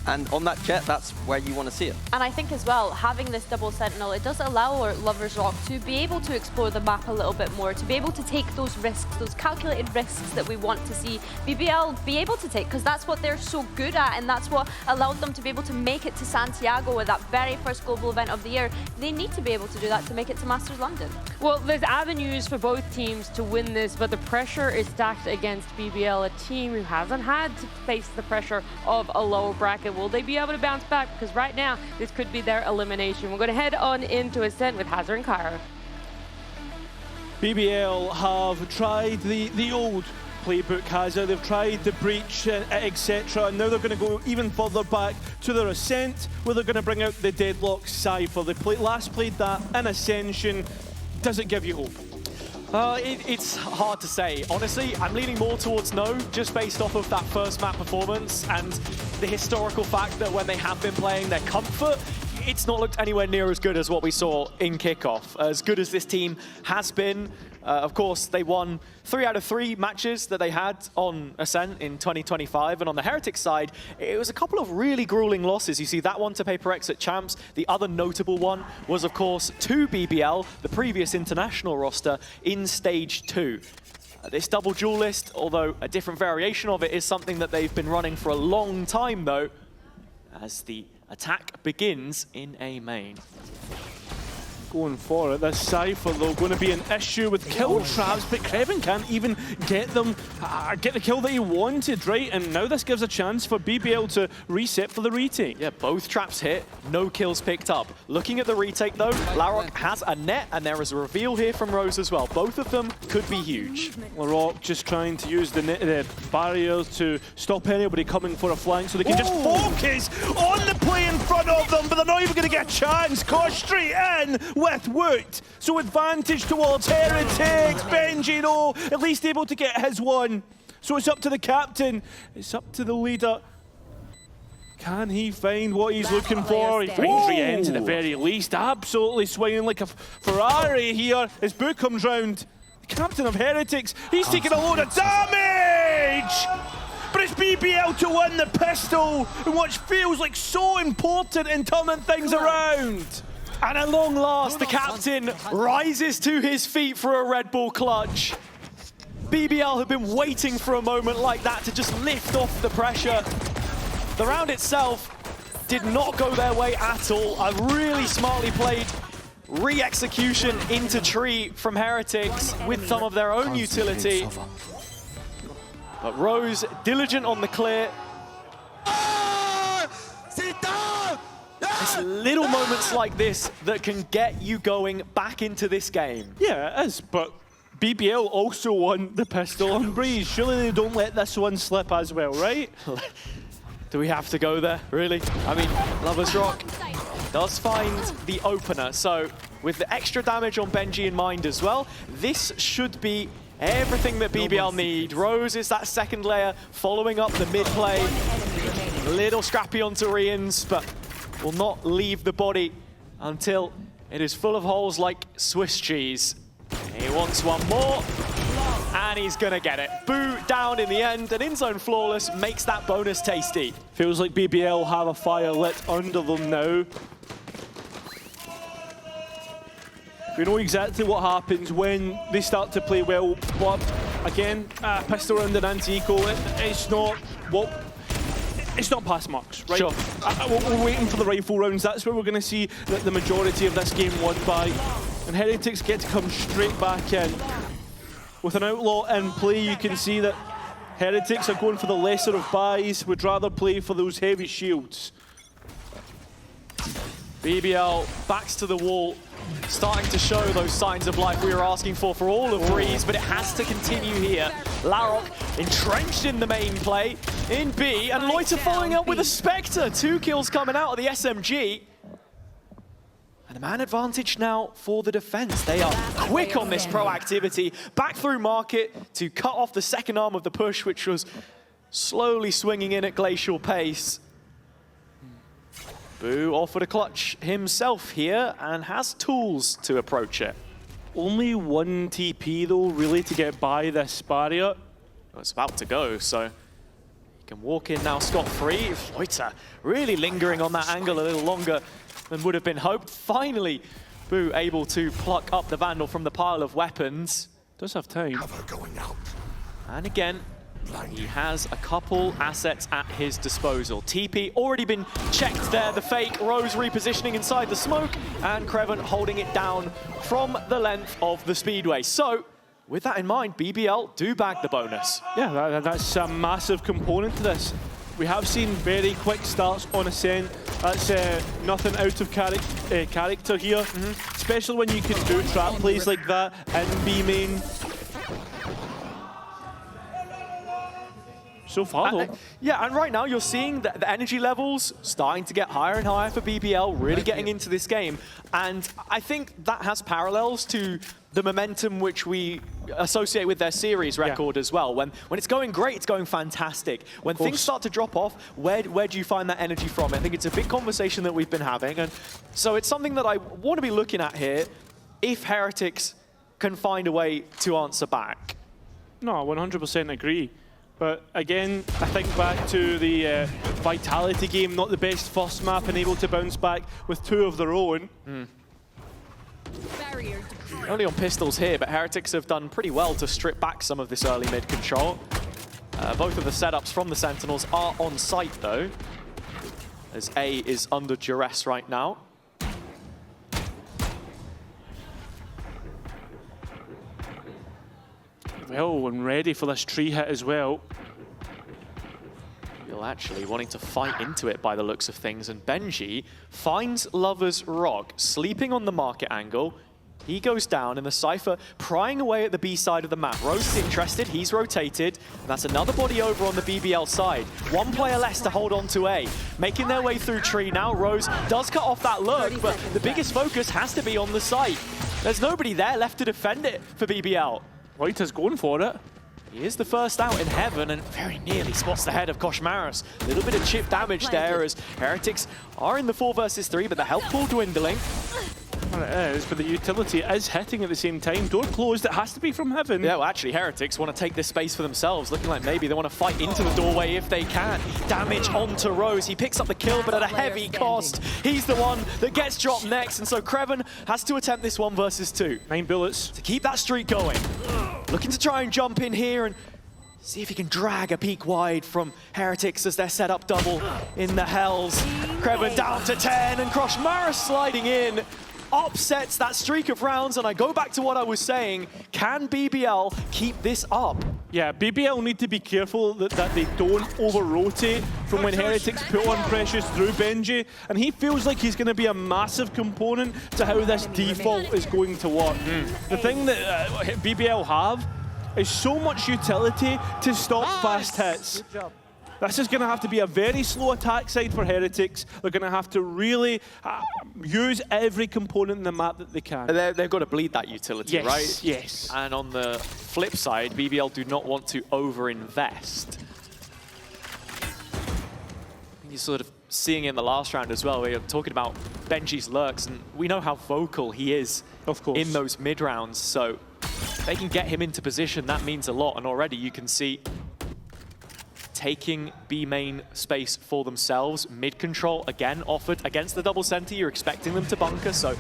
And on that jet, that's where you want to see it. And I think as well, having this double Sentinel, it does allow our LoversRock to be able to explore the map a little bit more, to be able to take those risks, those calculated risks that we want to see BBL be able to take, because that's what they're so good at, and that's what allowed them to be able to make it to Santiago at that very first global event of the year. They need to be able to do that to make it to Masters London. Well, there's avenues for both teams to win this, but the pressure is stacked against BBL, a team who hasn't had to face the pressure of a lower bracket. Will they be able to bounce back? Because right now, this could be their elimination. We're going to head on into Ascent with Hazard and Cairo. BBL have tried the old playbook, Hazard. They've tried the breach, etc. And now they're going to go even further back to their Ascent, where they're going to bring out the Deadlock Cypher. They last played that in Ascension. Does it give you hope? It's hard to say. Honestly, I'm leaning more towards no, just based off of that first map performance and the historical fact that when they have been playing their comfort, it's not looked anywhere near as good as what we saw in kickoff. As good as this team has been, of course, they won 3 out of 3 matches that they had on Ascent in 2025. And on the Heretics side, it was a couple of really grueling losses. You see that one to Paper X at Champs. The other notable one was, of course, to BBL, the previous international roster, in Stage 2. This double duelist, although a different variation of it, is something that they've been running for a long time, though, as the attack begins in A main. Going for it. This Cypher, though, going to be an issue with kill traps, but Kreven can't even get them, get the kill that he wanted, right? And now this gives a chance for BBL to reset for the retake. Yeah, both traps hit, no kills picked up. Looking at the retake, though, LaRock has a net, and there is a reveal here from Rose as well. Both of them could be huge. LaRock just trying to use the barriers to stop anybody coming for a flank, so they can just focus on the play in front of them, but they're not even going to get a chance. Kosh straight in with Woot. So advantage towards Heretics. Benji, though, at least able to get his one. So it's up to the captain. It's up to the leader. Can he find what he's looking for? He finds Rienz at the very least. Absolutely swinging like a Ferrari here as Boo comes round. The captain of Heretics, he's taking a load of damage! But it's BBL to win the pistol in what feels like so important in turning things around. And at long last, the captain rises to his feet for a Red Bull clutch. BBL have been waiting for a moment like that to just lift off the pressure. The round itself did not go their way at all. A really smartly played re-execution into tree from Heretics with some of their own utility. But Rose, diligent on the clear. It's little moments like this that can get you going back into this game. Yeah, it is, but BBL also won the pistol on Breeze. Surely they don't let this one slip as well, right? Do we have to go there, really? I mean, Lovers Rock does find the opener, so with the extra damage on Benji in mind as well, this should be everything that BBL need. Rose is that second layer, following up the mid play. A little scrappy onto Rienz, but will not leave the body until it is full of holes like Swiss cheese. He wants one more, and he's gonna get it. Boo down in the end, and in-zone flawless makes that bonus tasty. Feels like BBL have a fire lit under them now. We know exactly what happens when they start to play well, but again, pistol round and anti-eco, it's not what... It's not pass marks, right? Sure. We're waiting for the rifle rounds. That's where we're going to see the majority of this game won by. And Heretics get to come straight back in. With an outlaw in play, you can see that Heretics are going for the lesser of buys, would rather play for those heavy shields. BBL backs to the wall, starting to show those signs of life we were asking for all of Breeze, but it has to continue here. Larok entrenched in the main play in B, and Loiter following up with a Spectre. 2 kills coming out of the SMG. And a man advantage now for the defense. They are quick on this proactivity. Back through market to cut off the second arm of the push, which was slowly swinging in at glacial pace. Boo offered a clutch himself here and has tools to approach it. Only one TP though, really, to get by this barrier. Well, it's about to go, so he can walk in now scot-free. Loiter really lingering on that angle a little longer than would have been hoped. Finally, Boo able to pluck up the Vandal from the pile of weapons. Does have time. And again, he has a couple assets at his disposal. TP already been checked there, the fake. Rose repositioning inside the smoke, and Crevan holding it down from the length of the speedway. So, with that in mind, BBL do bag the bonus. Yeah, that's a massive component to this. We have seen very quick starts on Ascent. That's nothing out of character here, especially when you can do trap plays like that in B main. So far, though. Yeah, and right now you're seeing that the energy levels starting to get higher and higher for BBL, really getting into this game. And I think that has parallels to the momentum which we associate with their series record as well. When it's going great, it's going fantastic. When things start to drop off, where do you find that energy from? I think it's a big conversation that we've been having. And so it's something that I want to be looking at here if Heretics can find a way to answer back. No, 100% agree. But again, I think back to the Vitality game, not the best first map and able to bounce back with 2 of their own. Only on pistols here, but Heretics have done pretty well to strip back some of this early mid control. Both of the setups from the Sentinels are on site though, as A is under duress right now. Well, and ready for this tree hit as well. You're actually wanting to fight into it by the looks of things, and Benji finds Lover's Rock sleeping on the market angle. He goes down, and the Cypher prying away at the B side of the map. Rose is interested, he's rotated, and that's another body over on the BBL side. 1 player less to hold on to A. Making their way through tree now. Rose does cut off that lurk, but the biggest focus has to be on the site. There's nobody there left to defend it for BBL. Loiter's going for it. He is the first out in Heaven and very nearly spots the head of Koshmaris. A little bit of chip damage there as Heretics are in the 4 versus 3, but the health pool dwindling. Well, it is, but the utility is hitting at the same time. Door closed, it has to be from Heaven. Yeah, well, actually, Heretics want to take this space for themselves, looking like maybe they want to fight into the doorway if they can. Damage onto Rose. He picks up the kill, but at a heavy cost. He's the one that gets dropped next, and so Kreven has to attempt this 1 versus 2. 9 bullets. To keep that streak going. Looking to try and jump in here and see if he can drag a peek wide from Heretics as they're set up double in the Hells. Kreven down to 10, and Koshmaris sliding in. Upsets that streak of rounds, and I go back to what I was saying. Can BBL keep this up? Yeah, BBL need to be careful that they don't over-rotate from when Heretics put on pressures through Benji, and he feels like he's going to be a massive component to how this default is going to work. The thing that BBL have is so much utility to stop fast hits. This is going to have to be a very slow attack side for Heretics. They're going to have to really use every component in the map that they can. They've got to bleed that utility, right? Yes. And on the flip side, BBL do not want to over-invest. You're sort of seeing in the last round as well, where you're talking about Benji's lurks, and we know how vocal he is in those mid-rounds, so if they can get him into position, that means a lot, and already you can see taking B main space for themselves. Mid control again offered against the double center. You're expecting them to bunker, so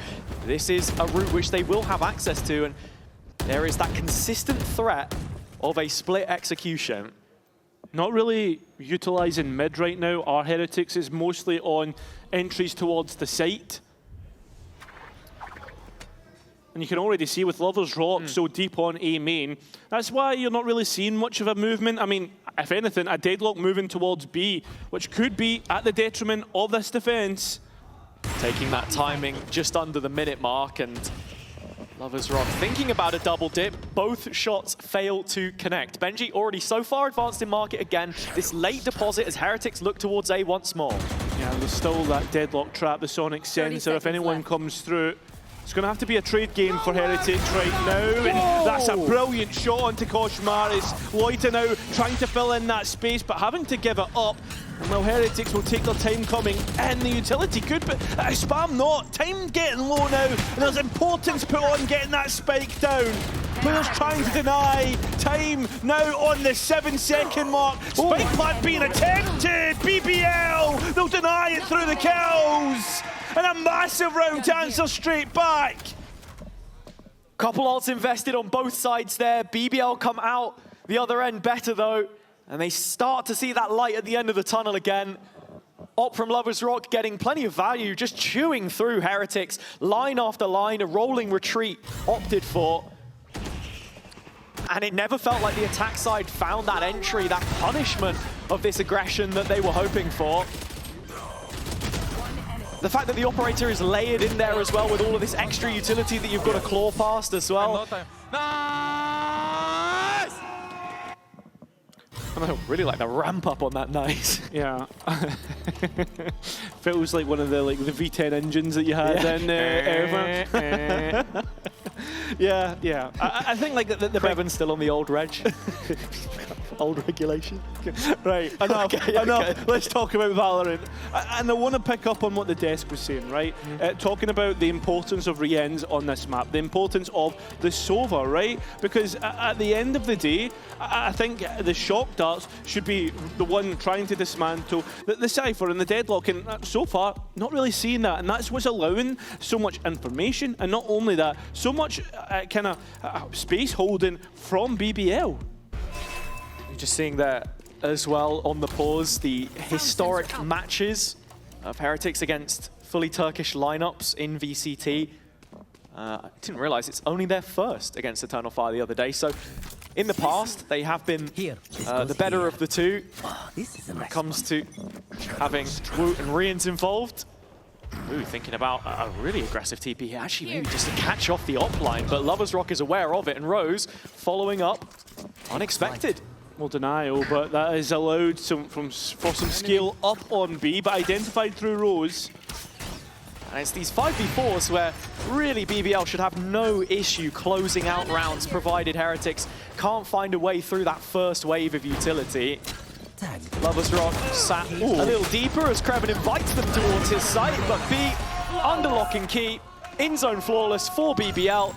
this is a route which they will have access to, and there is that consistent threat of a split execution. Not really utilizing mid right now. Our Heretics is mostly on entries towards the site. And you can already see with Lover's Rock so deep on A main, that's why you're not really seeing much of a movement. I mean, if anything, a deadlock moving towards B, which could be at the detriment of this defense. Taking that timing just under the minute mark, and Lover's Rock thinking about a double dip. Both shots fail to connect. Benji already so far advanced in market again. This late deposit as Heretics look towards A once more. Yeah, there's still that deadlock trap, the Sonic Sensor. If anyone comes through, it's going to have to be a trade game for Heretics right now. And that's a brilliant shot onto Koshmaris. Loita now trying to fill in that space, but having to give it up. And while Heretics will take their time coming in, the utility could, but spam not. Time getting low now, and there's importance put on getting that spike down. Players trying to deny. Time now on the 7-second mark. Spike plant being attempted. BBL, they'll deny it through the kills. And a massive round to answer straight back. Couple ults invested on both sides there. BBL come out the other end better though. And they start to see that light at the end of the tunnel again. Op from Lover's Rock getting plenty of value, just chewing through Heretics. Line after line, a rolling retreat opted for. And it never felt like the attack side found that entry, that punishment of this aggression that they were hoping for. The fact that the operator is layered in there as well with all of this extra utility that you've got to claw past as well. Nice! I really like the ramp up on that nice. Yeah. Feels like one of the V10 engines that you had in ever. Yeah. I think like the Bevan's still on the old reg. Old regulation. Right, enough. Okay. Let's talk about Valorant. And I want to pick up on what the desk was saying, right? Talking about the importance of re-ends on this map, the importance of the Sova, right? Because at the end of the day, I think the shock darts should be the one trying to dismantle the Cypher and the deadlock, and so far, not really seeing that, and that's what's allowing so much information, and not only that, so much kind of space holding from BBL. Just seeing that as well on the pause, the historic matches of Heretics against fully Turkish lineups in VCT. I didn't realize it's only their first against Eternal Fire the other day. So in the past, they have been the better of the two when it comes to having Woot and Rians involved. Ooh, thinking about a really aggressive TP here. Actually, maybe just to catch off the op line, but Lover's Rock is aware of it, and Rose following up unexpected. Well, denial, but that is allowed for some scale up on B, but identified through Rose. And it's these 5v4s where really BBL should have no issue closing out rounds, provided Heretics can't find a way through that first wave of utility. Lovers Rock sat a little deeper as Kreven invites them towards his site, but B, under lock and key, in zone flawless for BBL,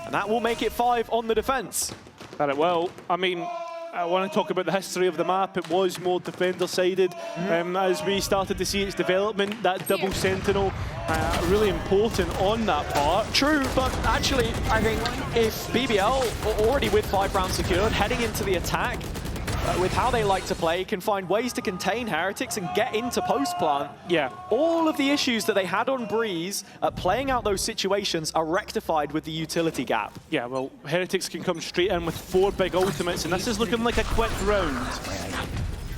and that will make it 5 on the defense. That well, I mean, I want to talk about the history of the map. It was more defender-sided. As we started to see its development, that double sentinel, really important on that part. True, but actually, I think if BBL, already with 5 rounds secured, heading into the attack, with how they like to play, can find ways to contain Heretics and get into post-plant. Yeah. All of the issues that they had on Breeze at playing out those situations are rectified with the utility gap. Yeah, well, Heretics can come straight in with 4 big ultimates, and this is looking like a quick round.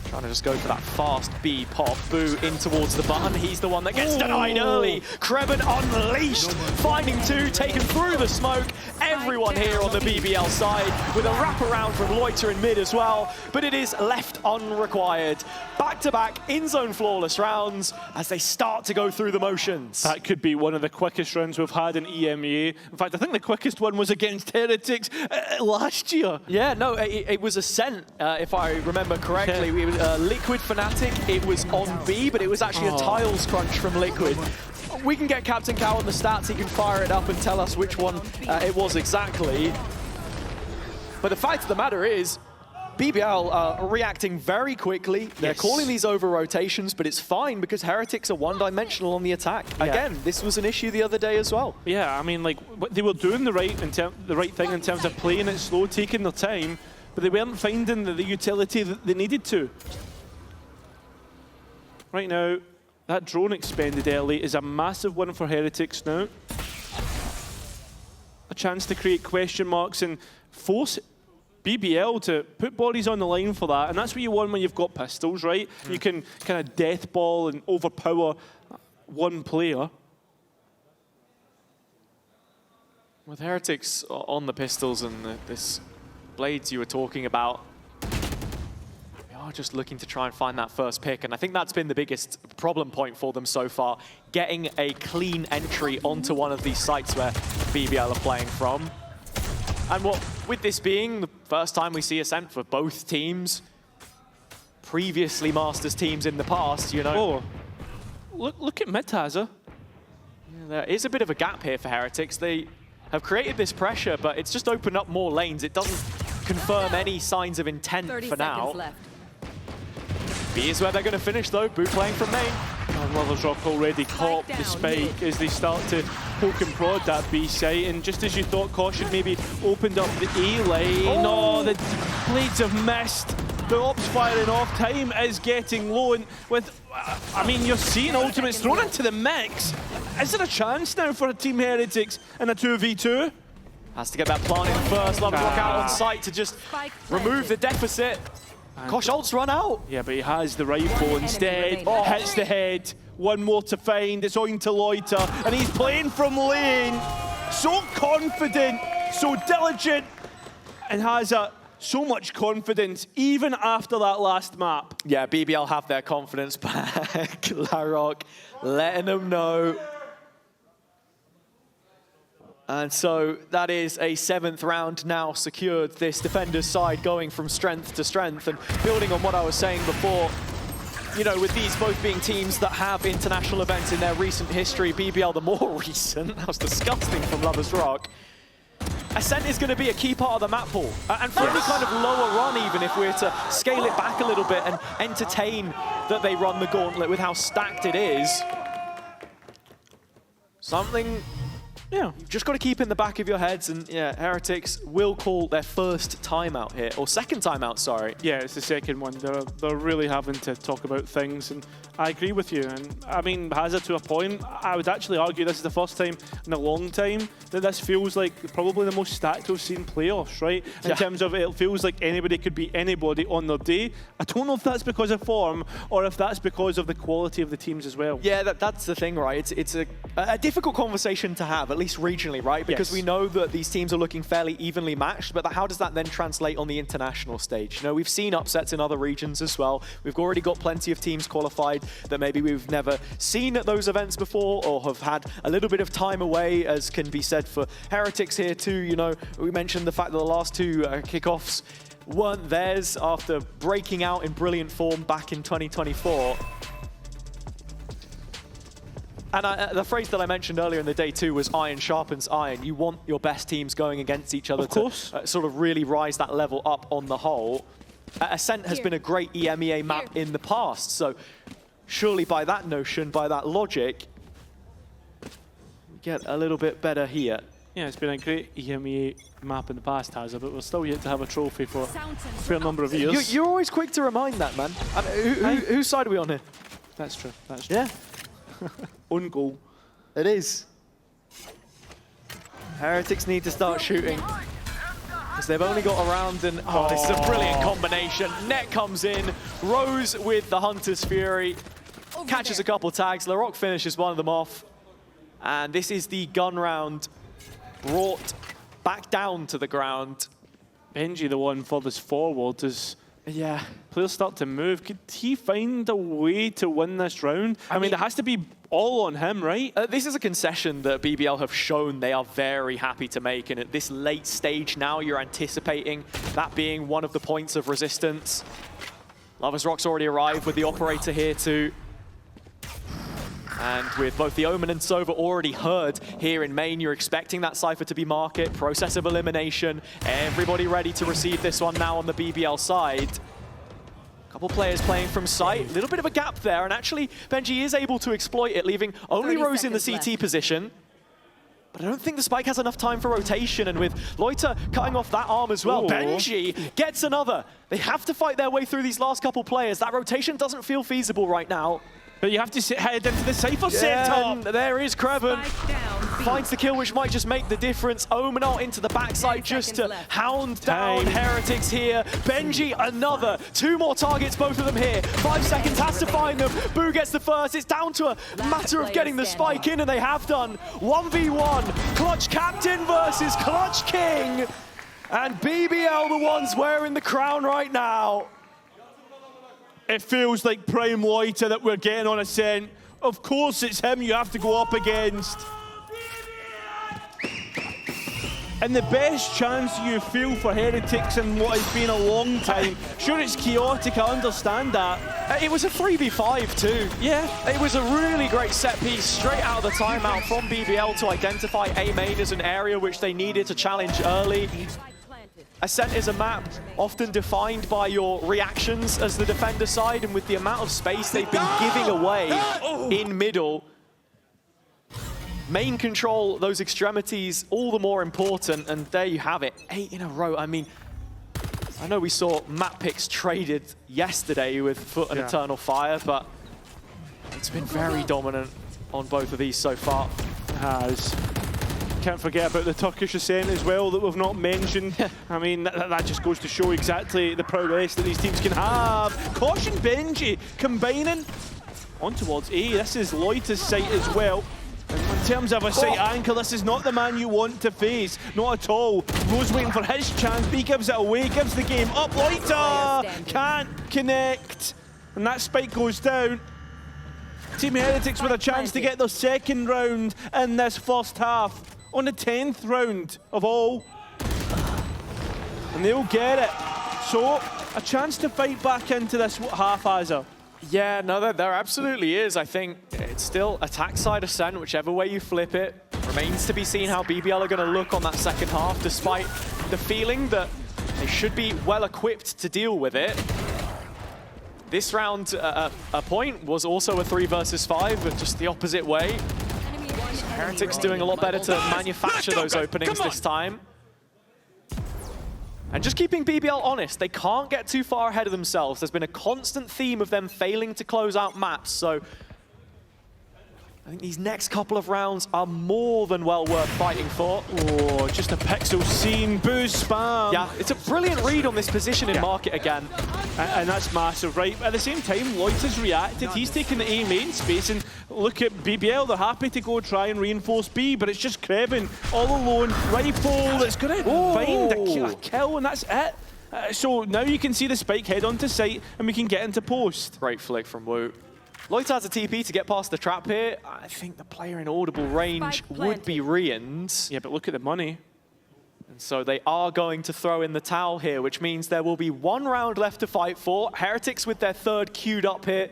Trying to just go for that fast B pop. Boo in towards the button. He's the one that gets denied early. Kreven unleashed, finding 2, taken through the smoke. Everyone here on the BBL side with a wraparound from Loiter in mid as well, but it is left unrequired. Back-to-back in-zone flawless rounds as they start to go through the motions. That could be one of the quickest rounds we've had in EMEA. In fact, I think the quickest one was against Heretics last year. Yeah, no, it was Ascent, if I remember correctly. It was Liquid Fnatic, it was on B, but it was actually a tiles crunch from Liquid. We can get Captain Cow on the stats, he can fire it up and tell us which one it was exactly. But the fact of the matter is, BBL are reacting very quickly. They're calling these over rotations, but it's fine because Heretics are one-dimensional on the attack. Yeah. Again, this was an issue the other day as well. Yeah, I mean, like, they were doing the right thing in terms of playing it slow, taking their time, but they weren't finding the utility that they needed to. Right now, that drone expended early is a massive win for Heretics now. A chance to create question marks and force BBL to put bodies on the line for that, and that's what you want when you've got pistols, right? You can kind of death ball and overpower one player. With Heretics on the pistols and this blades you were talking about, we are just looking to try and find that first pick, and I think that's been the biggest problem point for them so far, getting a clean entry onto one of these sites where BBL are playing from. And with this being the first time we see Ascent for both teams, previously Masters teams in the past, you know. Oh, look at Mid-Tazer. Yeah, there is a bit of a gap here for Heretics. They have created this pressure, but it's just opened up more lanes. It doesn't confirm any signs of intent for now. Left. B is where they're going to finish though. Boo playing from main. Lovers Rock already caught the spike as they start to poke and prod that B site, and just as you thought Caution maybe opened up the A lane, the blades have missed. The ops firing off, time is getting low, and with, I mean, you're seeing ultimates thrown into the mix. Is there a chance now for a Team Heretics in a 2v2? Has to get that plant in first. Lovers Rock out on site to just remove the deficit. Kosh ult's run out. Yeah, but he has the rifle instead. Hits the head. One more to find. It's on to Loiter, and he's playing from lane. So confident, so diligent, and has so much confidence even after that last map. Yeah, BBL have their confidence back. Larok letting them know. And so that is a 7th round now secured, this defender's side going from strength to strength. And building on what I was saying before, you know, with these both being teams that have international events in their recent history, BBL the more recent, that was disgusting from Lovers Rock. Ascent is going to be a key part of the map pool. And for any kind of lower run, even if we're to scale it back a little bit and entertain that they run the gauntlet with how stacked it is, something... Yeah, you've just got to keep in the back of your heads, and yeah, Heretics will call their first timeout here, or second timeout, sorry. Yeah, it's the second one. They're really having to talk about things, and I agree with you. And I mean, Hazard to a point, I would actually argue this is the first time in a long time that this feels like probably the most stacked we've seen playoffs, right? In terms of it feels like anybody could beat anybody on their day. I don't know if that's because of form or if that's because of the quality of the teams as well. Yeah, that's the thing, right? It's a difficult conversation to have. at least regionally, right? Because we know that these teams are looking fairly evenly matched, but how does that then translate on the international stage? You know, we've seen upsets in other regions as well. We've already got plenty of teams qualified that maybe we've never seen at those events before or have had a little bit of time away, as can be said for Heretics here too. You know, we mentioned the fact that the last two kickoffs weren't theirs after breaking out in brilliant form back in 2024. And the phrase that I mentioned earlier in the day too was iron sharpens iron. You want your best teams going against each other to sort of really rise that level up on the whole. Ascent has been a great EMEA map in the past, so surely by that notion, by that logic, we get a little bit better here. Yeah, it's been a great EMEA map in the past, Hazza, but we're still yet to have a trophy for a fair number of years. You're always quick to remind that, man. I mean, whose side are we on here? That's true, that's true. Yeah. Own goal. It is. Heretics need to start shooting, because they've only got a round and... Oh, this is a brilliant combination. Net comes in, Rose with the Hunter's Fury, catches a couple tags, Larocque finishes one of them off, and this is the gun round brought back down to the ground. Benji, the one furthest forward, is... Yeah, players start to move. Could he find a way to win this round? I mean, it has to be all on him, right? This is a concession that BBL have shown they are very happy to make, and at this late stage now, you're anticipating that being one of the points of resistance. Lava's Rock's already arrived with the operator here too. And with both the Omen and Sova already heard here in main, you're expecting that Cypher to be market, process of elimination. Everybody ready to receive this one now on the BBL side. Couple players playing from sight, a little bit of a gap there, and actually Benji is able to exploit it, leaving only Rose in the CT position. But I don't think the Spike has enough time for rotation, and with Loiter cutting off that arm as well, Benji gets another. They have to fight their way through these last couple players. That rotation doesn't feel feasible right now. But you have to head into the Cypher setup. There is Kreven. Finds the kill, which might just make the difference. Omen out into the backside just to hound down Heretics here. Benji, another. Two more targets, both of them here. 5 seconds, has to find them. Boo gets the first. It's down to a matter of getting the spike in, and they have done. 1v1. Clutch Captain versus Clutch King. And BBL the ones wearing the crown right now. It feels like prime Loiter that we're getting on Ascent. Of course it's him you have to go up against. And the best chance you feel for Heretics in what has been a long time. Sure, it's chaotic, I understand that. It was a 3v5 too. Yeah. It was a really great set piece straight out of the timeout from BBL to identify A main as an area which they needed to challenge early. Ascent is a map often defined by your reactions as the defender side, and with the amount of space they've been giving away in middle, main control, those extremities, all the more important, and there you have it, 8 in a row. I mean, I know we saw map picks traded yesterday with Foot and Eternal Fire, but it's been very dominant on both of these so far. It has. Can't forget about the Turkish Ascent as well that we've not mentioned. I mean, that just goes to show exactly the prowess that these teams can have. Caution Benji combining on towards A. This is Loiter's site as well. And in terms of a site anchor, this is not the man you want to face. Not at all. Rose waiting for his chance. B gives it away, gives the game up. Loiter can't connect. And that spike goes down. Team Heretics with a chance to get their second round in this first half. On the 10th round of all. And they'll get it. So, a chance to fight back into this half, Azza. Yeah, no, there absolutely is. I think it's still attack side Ascent, whichever way you flip it. Remains to be seen how BBL are going to look on that second half, despite the feeling that they should be well equipped to deal with it. This round, a point, was also a 3 versus 5, but just the opposite way. Heretics doing a lot better to manufacture those openings this time. And just keeping BBL honest, they can't get too far ahead of themselves. There's been a constant theme of them failing to close out maps, so I think these next couple of rounds are more than well worth fighting for. Oh, just a pixel scene, boost spam. Yeah, it's a brilliant read on this position in market again. And that's massive, right? At the same time, Lloyd has reacted. He's taken the A main space, and look at BBL. They're happy to go try and reinforce B, but it's just Kreven all alone. Rifle that's going to find a kill, and that's it. So now you can see the spike head onto site, and we can get into post. Great flick from Woot. Lloyd has a TP to get past the trap here. I think the player in audible range would be Rians. Yeah, but look at the money. And so they are going to throw in the towel here, which means there will be 1 round left to fight for. Heretics with their 3rd queued up here.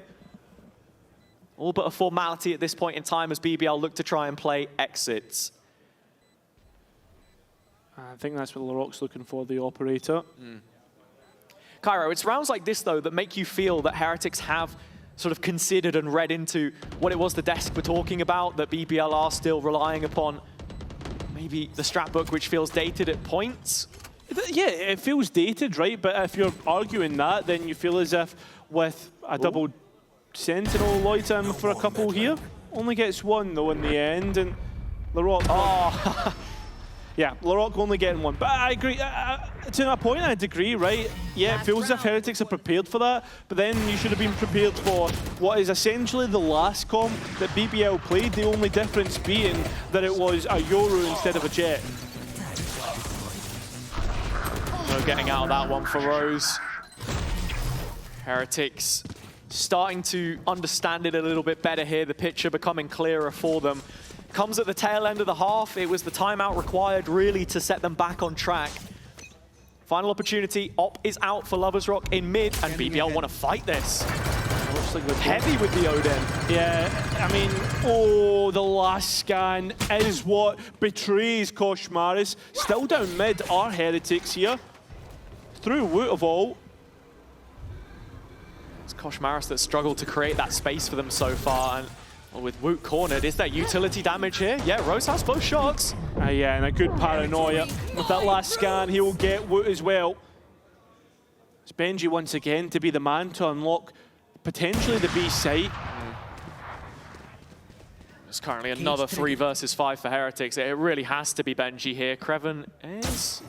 All but a formality at this point in time as BBL look to try and play exits. I think that's what LaRock's looking for, the operator. Cairo, it's rounds like this, though, that make you feel that Heretics have sort of considered and read into what it was the desk were talking about, that BBL are still relying upon maybe the strat book, which feels dated at points. Yeah, it feels dated, right? But if you're arguing that, then you feel as if with a double Sentinel Lloyd in for a couple here, only gets 1 though in the end, and LaRock. Yeah, LaRock only getting 1. But I agree, to a point I'd agree, right? Yeah, it feels as if Heretics are prepared for that, but then you should have been prepared for what is essentially the last comp that BBL played, the only difference being that it was a Yoru instead of a Jet. No getting out of that one for Rose. Heretics starting to understand it a little bit better here, the picture becoming clearer for them. Comes at the tail end of the half. It was the timeout required really to set them back on track. Final opportunity. Op is out for Lovers Rock in mid, and BBL want to fight this. Looks like heavy with the Odin. Yeah, I mean, the last scan is what betrays Koshmaris. Still down mid are Heretics here. Through Woot of all. It's Koshmaris that struggled to create that space for them so far. And with Woot cornered, is there utility damage here? Yeah, Rose has both shots. Yeah, and a good paranoia. With that last scan, he will get Woot as well. It's Benji once again to be the man to unlock potentially the B site. There's currently another 3 versus 5 for Heretics. It really has to be Benji here. Kreven is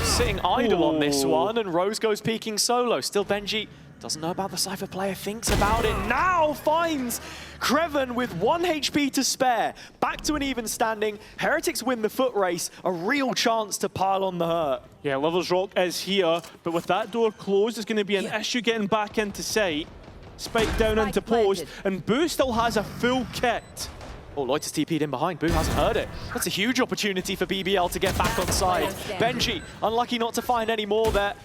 sitting idle on this one, and Rose goes peeking solo. Still Benji doesn't know about the Cypher player, thinks about it, now finds Kreven with 1 HP to spare. Back to an even standing. Heretics win the foot race, a real chance to pile on the hurt. Yeah, Lovers Rock is here, but with that door closed, it's going to be an issue getting back into sight. Spike down into post, and Boo still has a full kit. Oh, Lloyd has TP'd in behind. Boo hasn't heard it. That's a huge opportunity for BBL to get back on side. Benji, unlucky not to find any more there.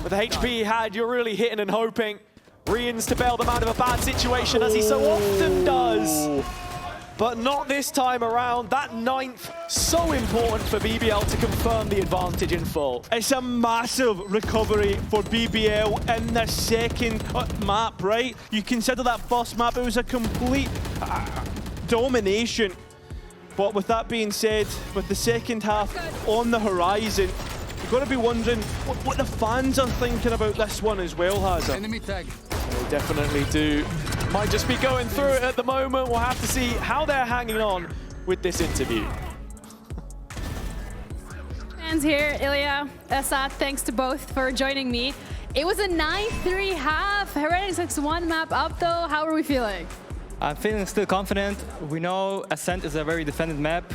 With the HP he had, you're really hitting and hoping. Rians to bail them out of a bad situation, as he so often does. But not this time around. That 9th, so important for BBL to confirm the advantage in full. It's a massive recovery for BBL in the second map, right? You consider that first map, it was a complete domination. But with that being said, with the second half on the horizon, you've got to be wondering what the fans are thinking about this one as well, Hazard. Enemy tag. They definitely do. Might just be going through it at the moment. We'll have to see how they're hanging on with this interview. Fans here, Ilya, Assad, thanks to both for joining me. It was a 9-3 half. Heretics 1 map up though. How are we feeling? I'm feeling still confident. We know Ascent is a very defended map.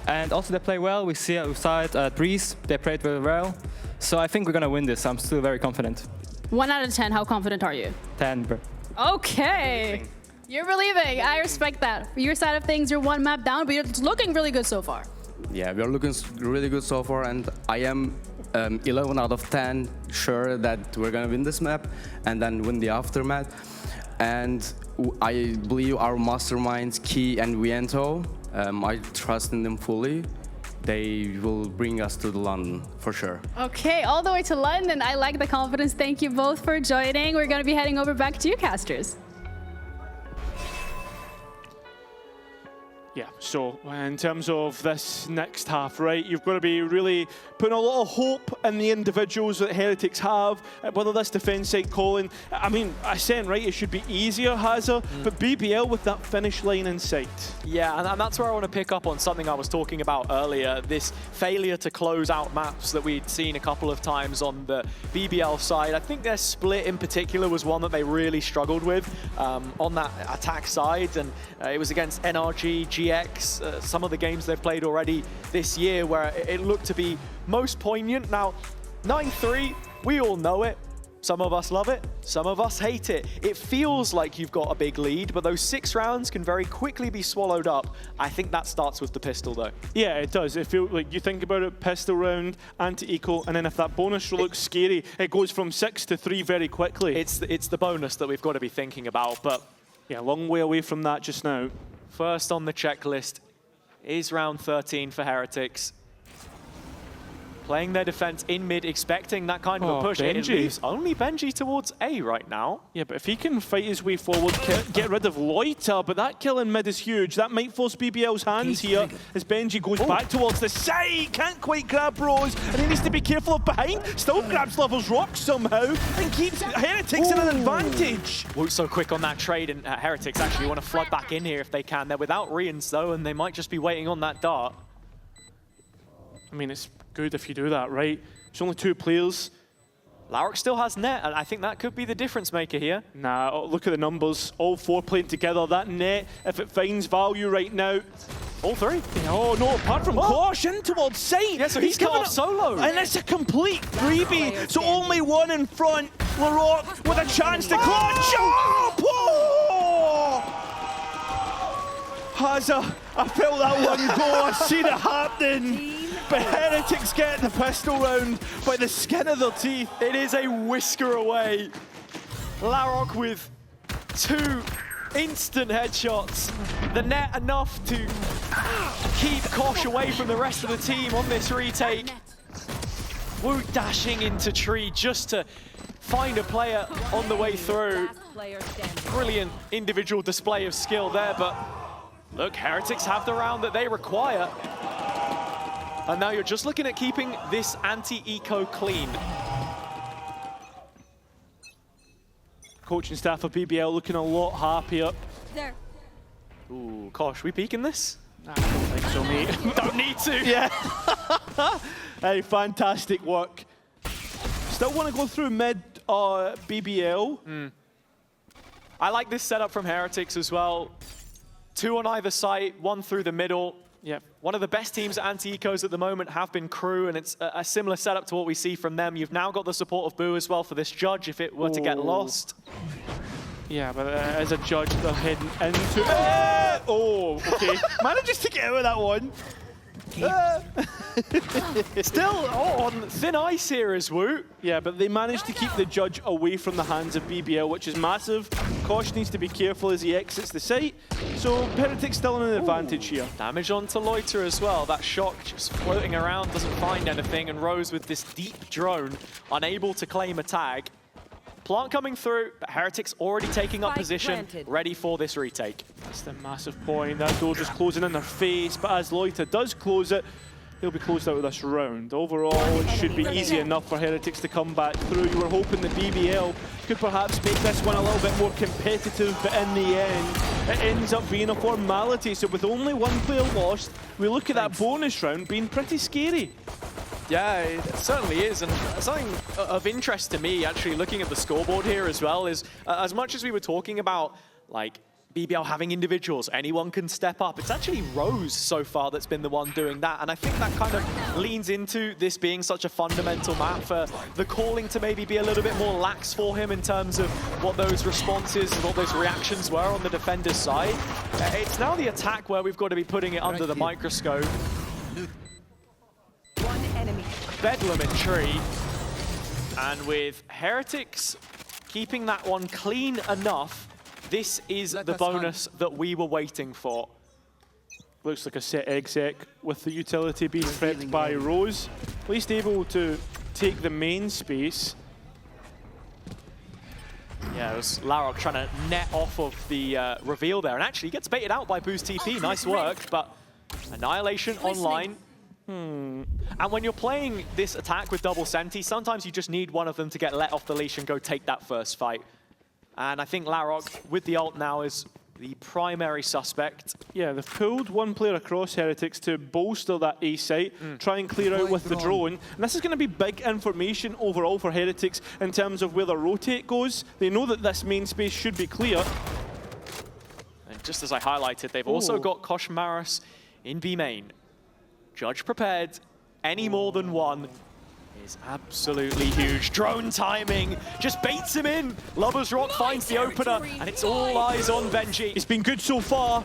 And also they play well. We see outside Breeze, they played very well. So I think we're gonna win this. I'm still very confident. 1 out of 10, how confident are you? 10, bro. Okay. You're believing. I respect that. For your side of things, you're 1 map down, but you're looking really good so far. Yeah, we are looking really good so far, and I am 11 out of 10 sure that we're gonna win this map and then win the aftermath. And I believe our masterminds, Key and Viento, I trust in them fully. They will bring us to London, for sure. Okay, all the way to London. I like the confidence. Thank you both for joining. We're going to be heading over back to you, casters. Yeah, so in terms of this next half, right, you've got to be really putting a lot of hope in the individuals that Heretics have, whether that's defense side calling. I mean, Ascent, right, it should be easier, Hazza, but BBL with that finish line in sight. Yeah, and that's where I want to pick up on something I was talking about earlier, this failure to close out maps that we'd seen a couple of times on the BBL side. I think their split in particular was one that they really struggled with on that attack side, and it was against NRG, GX, some of the games they've played already this year where it looked to be most poignant. Now, 9-3, we all know it. Some of us love it, some of us hate it. It feels like you've got a big lead, but those 6 rounds can very quickly be swallowed up. I think that starts with the pistol, though. Yeah, it does. It feels like, you think about it, pistol round, anti-eco, and then if that bonus looks scary, it goes from 6 to 3 very quickly. It's the bonus that we've got to be thinking about, but yeah, long way away from that just now. First on the checklist is round 13 for Heretics. Playing their defense in mid, expecting that kind of a push. Benji. It leaves only Benji towards A right now. Yeah, but if he can fight his way forward, get rid of Loiter, but that kill in mid is huge. That might force BBL's hands here as Benji goes back towards the side. Can't quite grab Rose, and he needs to be careful of behind. Still grabs Lover's Rock somehow and keeps Heretics in an advantage. Woot so quick on that trade, and Heretics actually want to flood back in here if they can. They're without Rians though, and they might just be waiting on that dart. I mean, it's good if you do that, right? There's only 2 players. Lauric still has net, and I think that could be the difference maker here. Nah, look at the numbers. All 4 playing together. That net, if it finds value right now. All 3? Oh no, apart from Caution towards sight. Yeah, so he's cut off solo. And it's a complete freebie. So only 1 in front. Laroc with a chance to clutch. Oh! Hazza, I felt that one go. I seen it happening. But Heretics get the pistol round by the skin of their teeth. It is a whisker away. Laroc with 2 instant headshots. The net enough to keep Kosh away from the rest of the team on this retake. Woot dashing into tree just to find a player on the way through. Brilliant individual display of skill there, but look, Heretics have the round that they require. And now you're just looking at keeping this anti-eco clean. Coaching staff of BBL looking a lot happier. There. Ooh, Kosh, we peeking this? I don't think so, mate. Don't need to. Yeah. Hey, fantastic work. Still want to go through mid BBL. I like this setup from Heretics as well. 2 on either side, 1 through the middle. Yeah. One of the best teams at anti-ecos at the moment have been Crew, and it's a similar setup to what we see from them. You've now got the support of Boo as well for this judge if it were to get lost. Yeah, but as a judge, they're heading into... Oh, okay. Manages to get out of that one. Still on thin ice here is Woot. Yeah, but they managed to keep the judge away from the hands of BBL, which is massive. Kosh needs to be careful as he exits the site. So Heretics still in an advantage here. Damage onto Loiter as well. That shock just floating around, doesn't find anything, and Rose with this deep drone, unable to claim a tag. Plant coming through, but Heretics already taking up position, ready for this retake. That's the massive point. That door just closing in their face, but as Loiter does close it, he'll be closed out of this round. Overall, it should be easy enough for Heretics to come back through. You were hoping the BBL could perhaps make this one a little bit more competitive, but in the end, it ends up being a formality. So with only 1 player lost, we look at that bonus round being pretty scary. Yeah, it certainly is, and something of interest to me, actually, looking at the scoreboard here as well, is as much as we were talking about, like, BBL having individuals, anyone can step up. It's actually Rose so far that's been the one doing that, and I think that kind of leans into this being such a fundamental map for the calling to maybe be a little bit more lax for him in terms of what those responses and what those reactions were on the defender's side. It's now the attack where we've got to be putting it under the microscope. Bedlam in tree, and with Heretics keeping that one clean enough, this is the bonus that we were waiting for. Looks like a set exec with the utility being prepped by Rose. At least able to take the main space. Yeah, it was Larok trying to net off of the reveal there, and actually gets baited out by Boost TP. Nice work, but Annihilation online. And when you're playing this attack with double Senti, sometimes you just need one of them to get let off the leash and go take that first fight. And I think Larok, with the ult now, is the primary suspect. Yeah, they've pulled one player across Heretics to bolster that A site, try and clear out with the drone. And this is going to be big information overall for Heretics in terms of where the rotate goes. They know that this main space should be clear. And just as I highlighted, they've also got Kosh Maris in B main. Judge prepared, any more than one is absolutely huge. Drone timing just baits him in. Lover's Rock finds the opener, and it's all eyes on Benji. It's been good so far.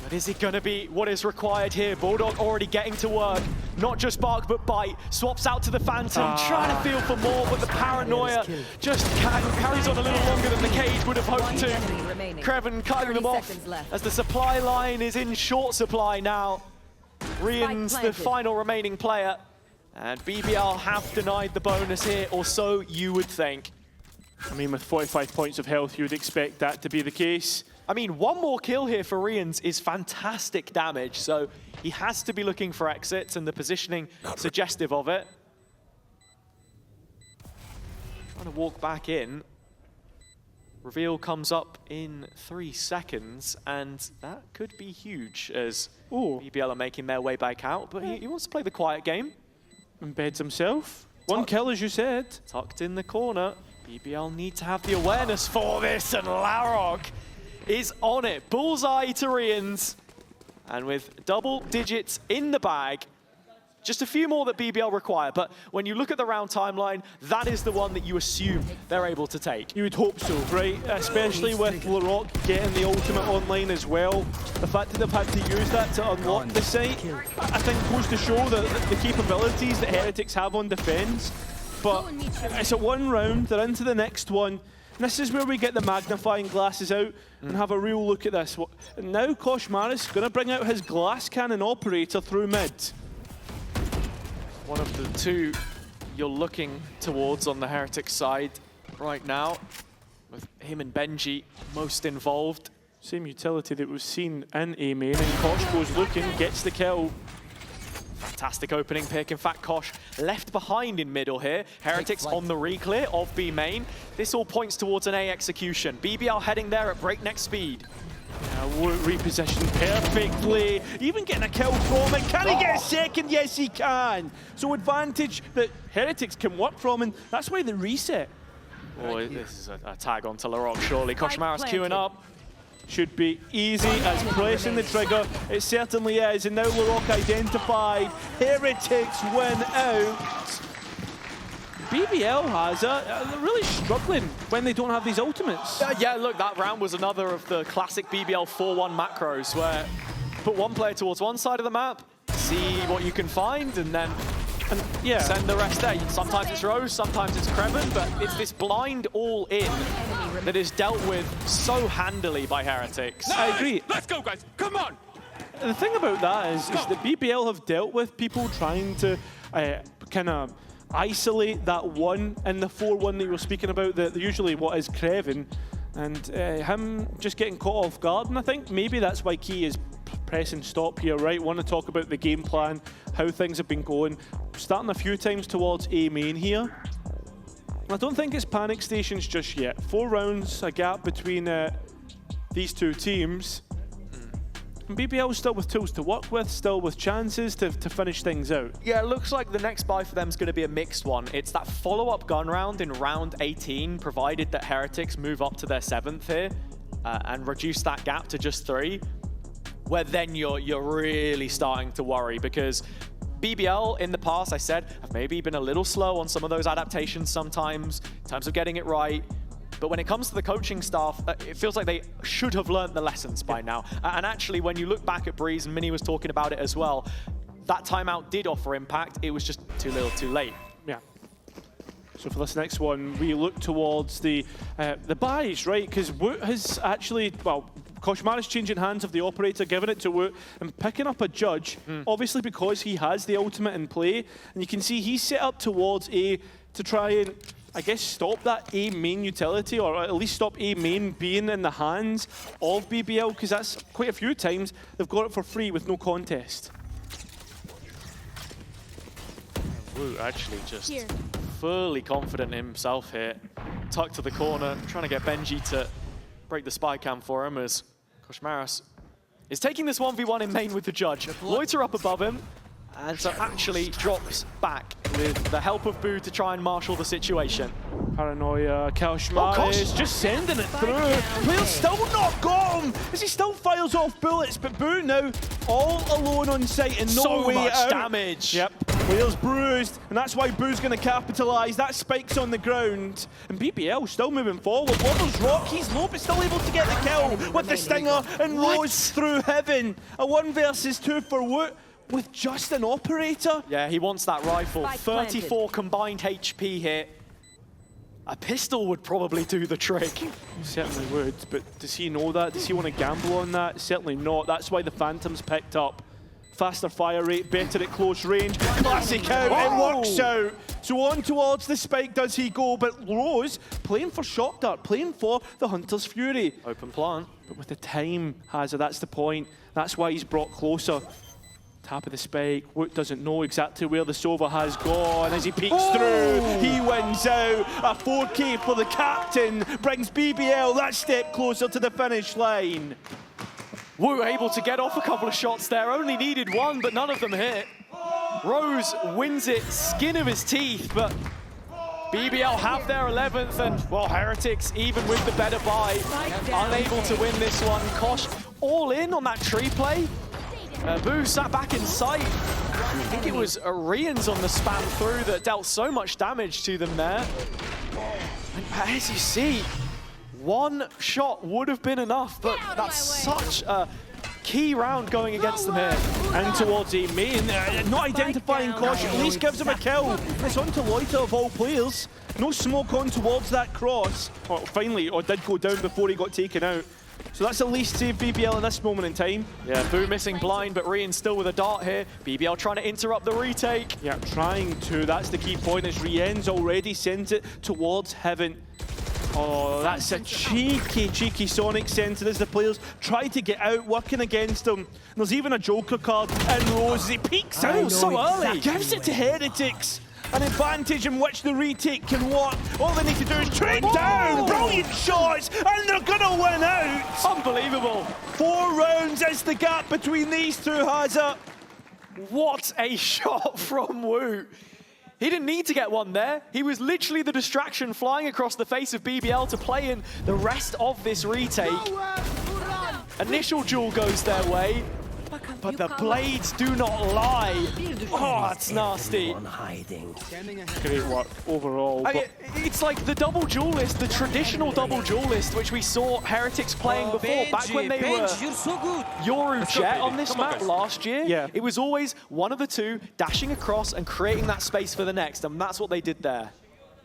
But is it going to be what is required here? Bulldog already getting to work. Not just bark, but bite. Swaps out to the Phantom, trying to feel for more, but the paranoia just carries on a little longer than the Cage would have hoped to. Kreven cutting them off as the supply line is in short supply now. Rian's the final remaining player. And BBL have denied the bonus here, or so you would think. I mean, with 45 points of health, you would expect that to be the case. I mean, one more kill here for Rian's is fantastic damage, so he has to be looking for exits, and the positioning suggestive of it. Trying to walk back in. Reveal comes up in 3 seconds, and that could be huge as BBL are making their way back out, but he wants to play the quiet game. Embeds himself. One kill, as you said. Tucked in the corner. BBL need to have the awareness for this, and Larok is on it. Bullseye to Rian's. And with double digits in the bag, just a few more that BBL require, but when you look at the round timeline, that is the one that you assume they're able to take. You would hope so, right? Especially with Larok getting the ultimate online as well. The fact that they've had to use that to unlock the site, I think goes to show the capabilities that Heretics have on defense. But it's a one round, they're into the next one. And this is where we get the magnifying glasses out and have a real look at this. And now Kosh Maris is going to bring out his glass cannon operator through mid. One of the two you're looking towards on the Heretic side right now, with him and Benji most involved. Same utility that we've seen in A main, and Kosh goes looking, gets the kill. Fantastic opening pick. In fact, Kosh left behind in middle here. Heretics on the reclear of B main. This all points towards an A execution. BBL heading there at breakneck speed. Repositioned perfectly, even getting a kill from it. Can he get a second? Yes, he can. So advantage that Heretics can work from, and that's why the reset. Oh, this is a tag onto Larok, surely. Kosh Maris queuing up. Should be easy as pressing the trigger. It certainly is, and now Larok identified. Heretics win out. BBL has they're really struggling when they don't have these ultimates. Yeah, look, that round was another of the classic BBL 4-1 macros where put one player towards one side of the map, see what you can find, and then send the rest there. Sometimes it's Rose, sometimes it's Kreven, but it's this blind all-in that is dealt with so handily by Heretics. I agree. Let's go, guys. Come on. The thing about that is that BBL have dealt with people trying to kind of isolate that one in the 4-1 that you were speaking about, that usually what is Kreven, and him just getting caught off guard, and I think maybe that's why Key is pressing stop here, right? Want to talk about the game plan, how things have been going, starting a few times towards A main here. I don't think it's panic stations just yet. 4 rounds, a gap between these two teams. And BBL still with tools to work with, still with chances to finish things out. Yeah, it looks like the next buy for them is going to be a mixed one. It's that follow-up gun round in round 18, provided that Heretics move up to their 7th here and reduce that gap to just 3, where then you're really starting to worry, because BBL in the past, I said, have maybe been a little slow on some of those adaptations sometimes in terms of getting it right. But when it comes to the coaching staff, it feels like they should have learned the lessons by now. And actually, when you look back at Breeze, and Minnie was talking about it as well, that timeout did offer impact. It was just too little too late. Yeah. So for this next one, we look towards the buys, right? Because Woot has actually, well, Kosh Maris changing hands of the operator, giving it to Woot, and picking up a Judge, obviously because he has the ultimate in play. And you can see he's set up towards A to try and I guess, stop that A main utility, or at least stop A main being in the hands of BBL, because that's quite a few times they've got it for free with no contest. Wu actually just fully confident in himself here. Tucked to the corner, trying to get Benji to break the spy cam for him as Koshmaris is taking this 1v1 in main with the judge. Loiter up above him, and so actually drops back with the help of Boo to try and marshal the situation. Paranoia, Koshmaris just sending it through. Player's still not got him as he still fires off bullets, but Boo now all alone on site and no way out. So much damage. Yep, player's bruised, and that's why Boo's going to capitalise. That spike's on the ground, and BBL still moving forward. Lover's Rock, he's low, but still able to get the kill with the Stinger, and Rose through heaven. A 1 versus 2 for Woot with just an operator. Yeah, he wants that rifle. 34 combined HP here. A pistol would probably do the trick. He certainly would, but does he know that? Does he want to gamble on that? Certainly not. That's why the Phantom's picked up. Faster fire rate, better at close range. Classic out, it works out. So on towards the spike does he go, but Rose playing for Shock Dart, playing for the Hunter's Fury. Open plant. But with the time, Hazard, that's the point. That's why he's brought closer. Tap of the spike. Woot doesn't know exactly where the Sova has gone. As he peeks through, he wins out. A 4K for the captain brings BBL that step closer to the finish line. Wu able to get off a couple of shots there. Only needed one, but none of them hit. Rose wins it, skin of his teeth, but BBL have their 11th, and, well, Heretics, even with the better buy, unable to win this one. Kosh all in on that tree play. Boo sat back in sight. I think it was Arians on the spam through that dealt so much damage to them there. And as you see, one shot would have been enough, but that's such a key round going against them here. And towards a main, not identifying Kosh, at least gives him a kill. It's on to Loiter of all players. No smoke on towards that cross. Oh, finally, or did go down before he got taken out. So that's at least save BBL in this moment in time. Yeah, Boo missing blind, but Rian still with a dart here. BBL trying to interrupt the retake. Yeah, trying to. That's the key point, as Rien's already sends it towards heaven. Oh, that's a cheeky Sonic sensor as the players try to get out, working against him. There's even a Joker card in Rose as he peeks out so early. Gives it to Heretics. An advantage in which the retake can work. All they need to do is trade down. Brilliant shots, and they're gonna win out. Unbelievable. 4 rounds is the gap between these two, Hazard. What a shot from Wu. He didn't need to get one there. He was literally the distraction flying across the face of BBL to play in the rest of this retake. Initial duel goes their way, but the blades do not lie. Oh, it's nasty. Great work overall. I mean, it's like the double duelist, the traditional double duelist, which we saw Heretics playing before, back when they were Yoru Jet on this map last year. Yeah. It was always one of the two dashing across and creating that space for the next, and that's what they did there.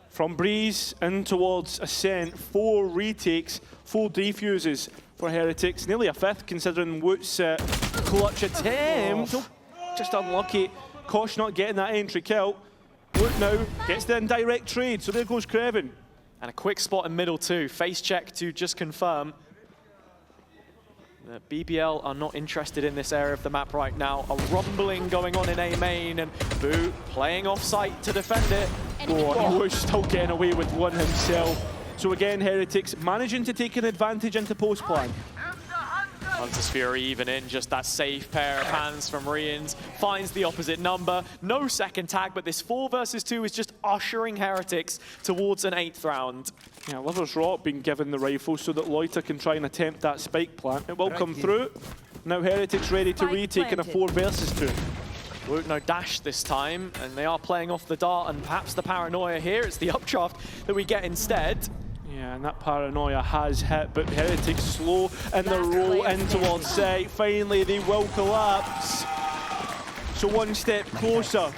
From Breeze in towards Ascent, 4 retakes, 4 defuses for Heretics. Nearly a 5th considering Woot's clutch attempt. Just unlucky. Kosh not getting that entry kill. Woot now gets the indirect trade, so there goes Kreven. And a quick spot in middle too. Face check to just confirm. BBL are not interested in this area of the map right now. A rumbling going on in A main, and Boo playing off site to defend it. Oh, Woot's still getting away with one himself. So again, Heretics managing to take an advantage into post plan. Hunter's Fury even in, just that safe pair of hands from Rians. Finds the opposite number. No second tag, but this 4 versus 2 is just ushering Heretics towards an 8th round. Yeah, Lover's Rock being given the rifle so that Loiter can try and attempt that spike plant. It will come through. Now Heretics ready to retake in a 4 versus 2. Woot no dash this time, and they are playing off the dart and perhaps the paranoia here. It's the updraft that we get instead. Yeah, and that paranoia has hit, but Heretics slow in the roll in towards site. Finally, they will collapse. So 1 step closer.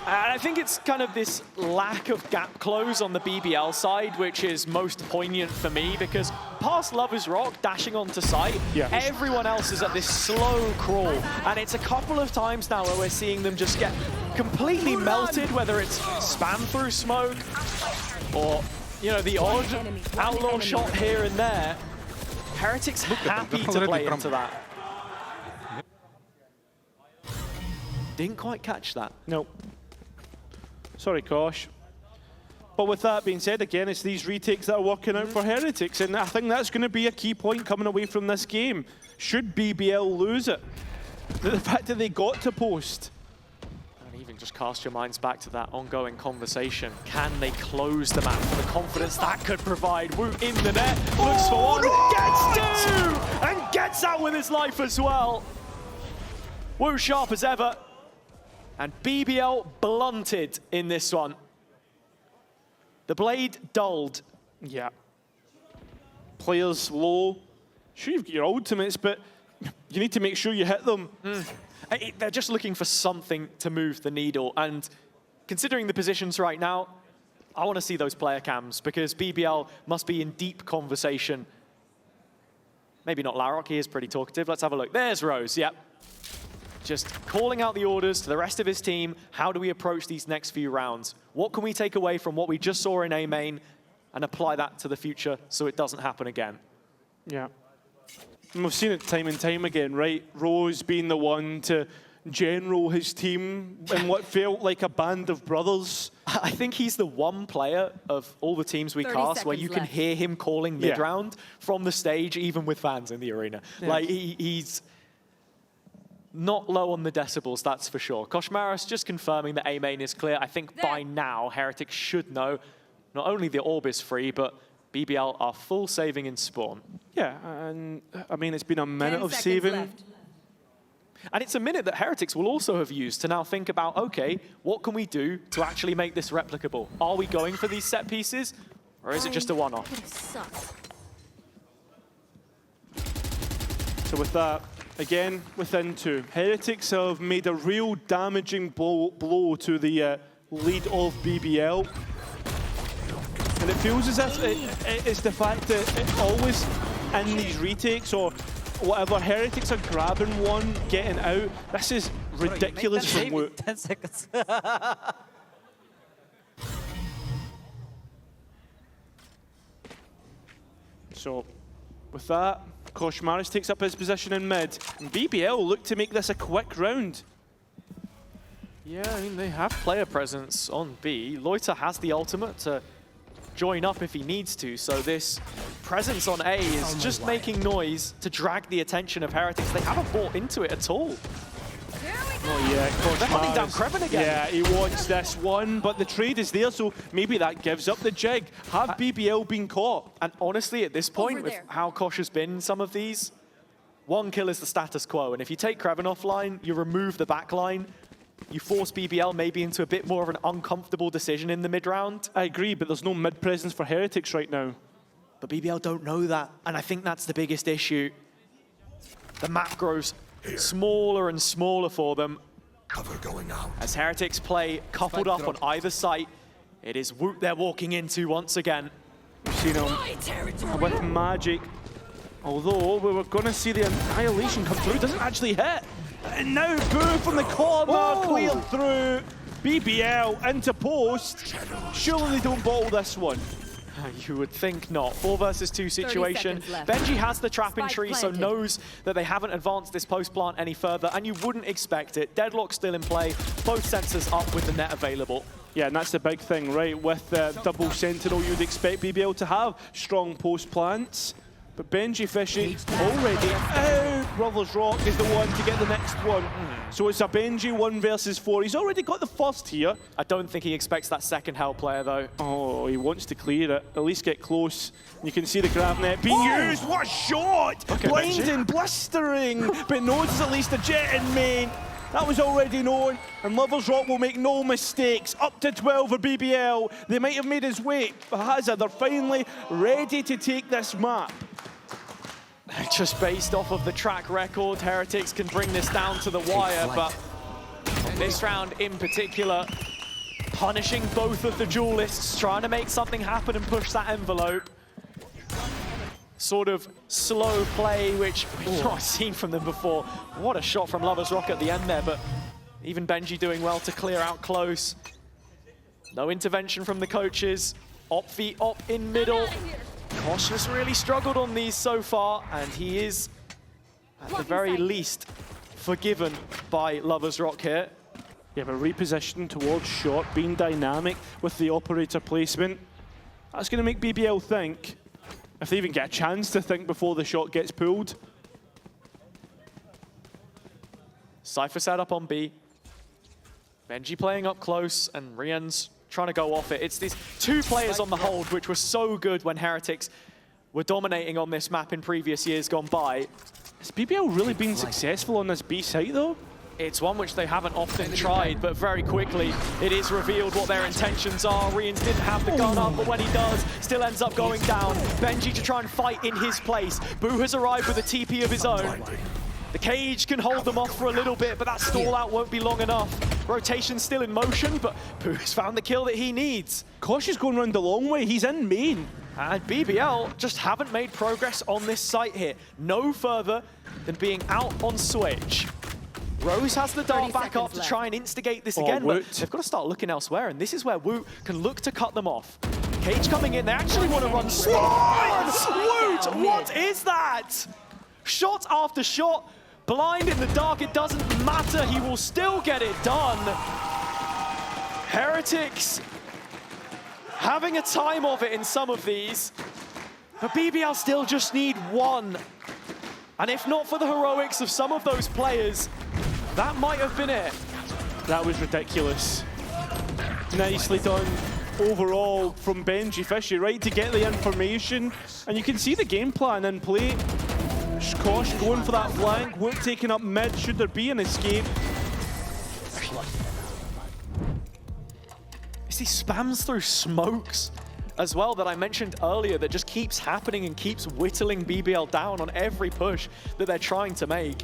And I think it's kind of this lack of gap close on the BBL side, which is most poignant for me, because past Lover's Rock, dashing onto site, everyone else is at this slow crawl. And it's a couple of times now where we're seeing them just get completely melted, whether it's spam through smoke or, you know, the odd outlaw shot here and there. Heretics happy to play into that. Didn't quite catch that. No. Sorry, Kosh. But with that being said, again, it's these retakes that are working out for Heretics, and I think that's going to be a key point coming away from this game. Should BBL lose it? The fact that they got to post. And even just cast your minds back to that ongoing conversation. Can they close the map for the confidence that could provide? Woot in the net, looks for one, gets two, and gets out with his life as well. Woo sharp as ever. And BBL blunted in this one. The blade dulled. Yeah. Players low. Sure, you've got your ultimates, but you need to make sure you hit them. They're just looking for something to move the needle. And considering the positions right now, I want to see those player cams because BBL must be in deep conversation. Maybe not Larrock, he is pretty talkative. Let's have a look. There's Rose, yep. Just calling out the orders to the rest of his team. How do we approach these next few rounds? What can we take away from what we just saw in A main and apply that to the future so it doesn't happen again? Yeah. And we've seen it time and time again, right? Rose being the one to general his team in what felt like a band of brothers. I think he's the one player of all the teams we cast where you can hear him calling mid-round from the stage, even with fans in the arena. Yeah. Like, he's not low on the decibels, that's for sure. Koshmaris just confirming that A main is clear. I think by now, Heretics should know not only the orb is free, but BBL are full saving in spawn. Yeah, and I mean, it's been a minute of saving. Left. And it's a minute that Heretics will also have used to now think about, okay, what can we do to actually make this replicable? Are we going for these set pieces, or is it just a one-off? So with that, again, within two, Heretics have made a real damaging blow to the lead of BBL. And it feels as if it's the fact that it always, in these retakes or whatever, Heretics are grabbing one, getting out. This is ridiculous from Woot. 10 seconds. So, with that, Koshmaris takes up his position in mid. And BBL look to make this a quick round. Yeah, I mean, they have player presence on B. Loiter has the ultimate to join up if he needs to, so this presence on A is just making noise to drag the attention of Heretics. They haven't bought into it at all. Oh yeah, they're hunting down Kreven again. Yeah, he wants this one, but the trade is there, so maybe that gives up the jig. Have BBL been caught? And honestly, at this point, with how Kosh has been in some of these, one kill is the status quo, and if you take Kreven offline, you remove the backline, you force BBL maybe into a bit more of an uncomfortable decision in the mid-round. I agree, but there's no mid-presence for Heretics right now. But BBL don't know that, and I think that's the biggest issue. The map grows smaller and smaller for them. Cover going out. As Heretics play coupled up on either site, it is Woot they're walking into once again. We've seen him with Magic. Although we were going to see the Annihilation come through, it doesn't actually hit. And now Boo from the corner, cleared through. BBL into post. Surely they don't bottle this one. You would think not. 4 versus 2 situation. Benji has the trap in tree, so knows that they haven't advanced this post plant any further, and you wouldn't expect it. Deadlock still in play, both sensors up with the net available. Yeah, and that's the big thing, right? With double Sentinel, you'd expect BBL to have strong post plants. But Benji Fishy already out. Brothers Rock is the one to get the next one. So it's a Benji 1 versus 4. He's already got the first here. I don't think he expects that second Hell player, though. Oh, he wants to clear it. At least get close. You can see the grab net being used. What a shot! Okay, blinding, blistering. But knows it's at least a jet in main. That was already known, and Lovers Rock will make no mistakes. Up to 12 for BBL. They might have made his way, but Hazard, they're finally ready to take this map. Just based off of the track record, Heretics can bring this down to the wire, but this round in particular, punishing both of the duelists, trying to make something happen and push that envelope. Sort of slow play, which we've not seen from them before. What a shot from Lovers Rock at the end there, but Even Benji doing well to clear out close. No intervention from the coaches. Op v op in middle. Kosh has really struggled on these so far, and he is, at the very least, forgiven by Lovers Rock here. Yeah, but repositioning towards shot, being dynamic with the operator placement. That's going to make BBL think, if they even get a chance to think before the shot gets pulled. Cypher set up on B. Benji playing up close, and Rian's trying to go off it. It's these two players on the hold, which were so good when Heretics were dominating on this map in previous years gone by. Has BBL really been successful on this B site, though? It's one which they haven't often tried, but very quickly it is revealed what their intentions are. Rians didn't have the gun up, but when he does, still ends up going down. Benji to try and fight in his place. Boo has arrived with a TP of his own. The cage can hold them off for a little bit, but that stall out won't be long enough. Rotation's still in motion, but Boo has found the kill that he needs. Kosh is going around the long way, he's in main. And BBL just haven't made progress on this site here. No further than being out on Switch. Rose has the dart back up to try and instigate this again, but they've got to start looking elsewhere, and this is where Woot can look to cut them off. Cage coming in, they actually want to run Swan! Woot, what is that? Shot after shot, blind in the dark, it doesn't matter, he will still get it done. Heretics having a time of it in some of these, but BBL still just need one. And if not for the heroics of some of those players, that might have been it. That was ridiculous. Nicely done overall from Benji Fishy, right to get the information. And you can see the game plan in play. Kosh going for that flank, Woot taking up mid, should there be an escape. It's these spams through smokes as well that I mentioned earlier that just keeps happening and keeps whittling BBL down on every push that they're trying to make.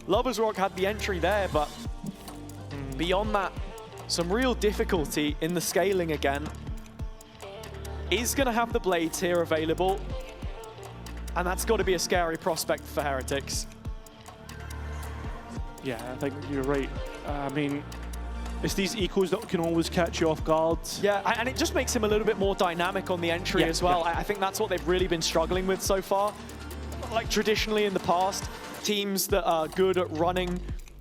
Lovers Rock had the entry there, but beyond that, some real difficulty in the scaling again. Is going to have the blades here available, and that's got to be a scary prospect for Heretics. Yeah, I think you're right. I mean, it's these ecos that can always catch you off guard. Yeah, and it just makes him a little bit more dynamic on the entry as well. Yeah. I think that's what they've really been struggling with so far. Like traditionally in the past, teams that are good at running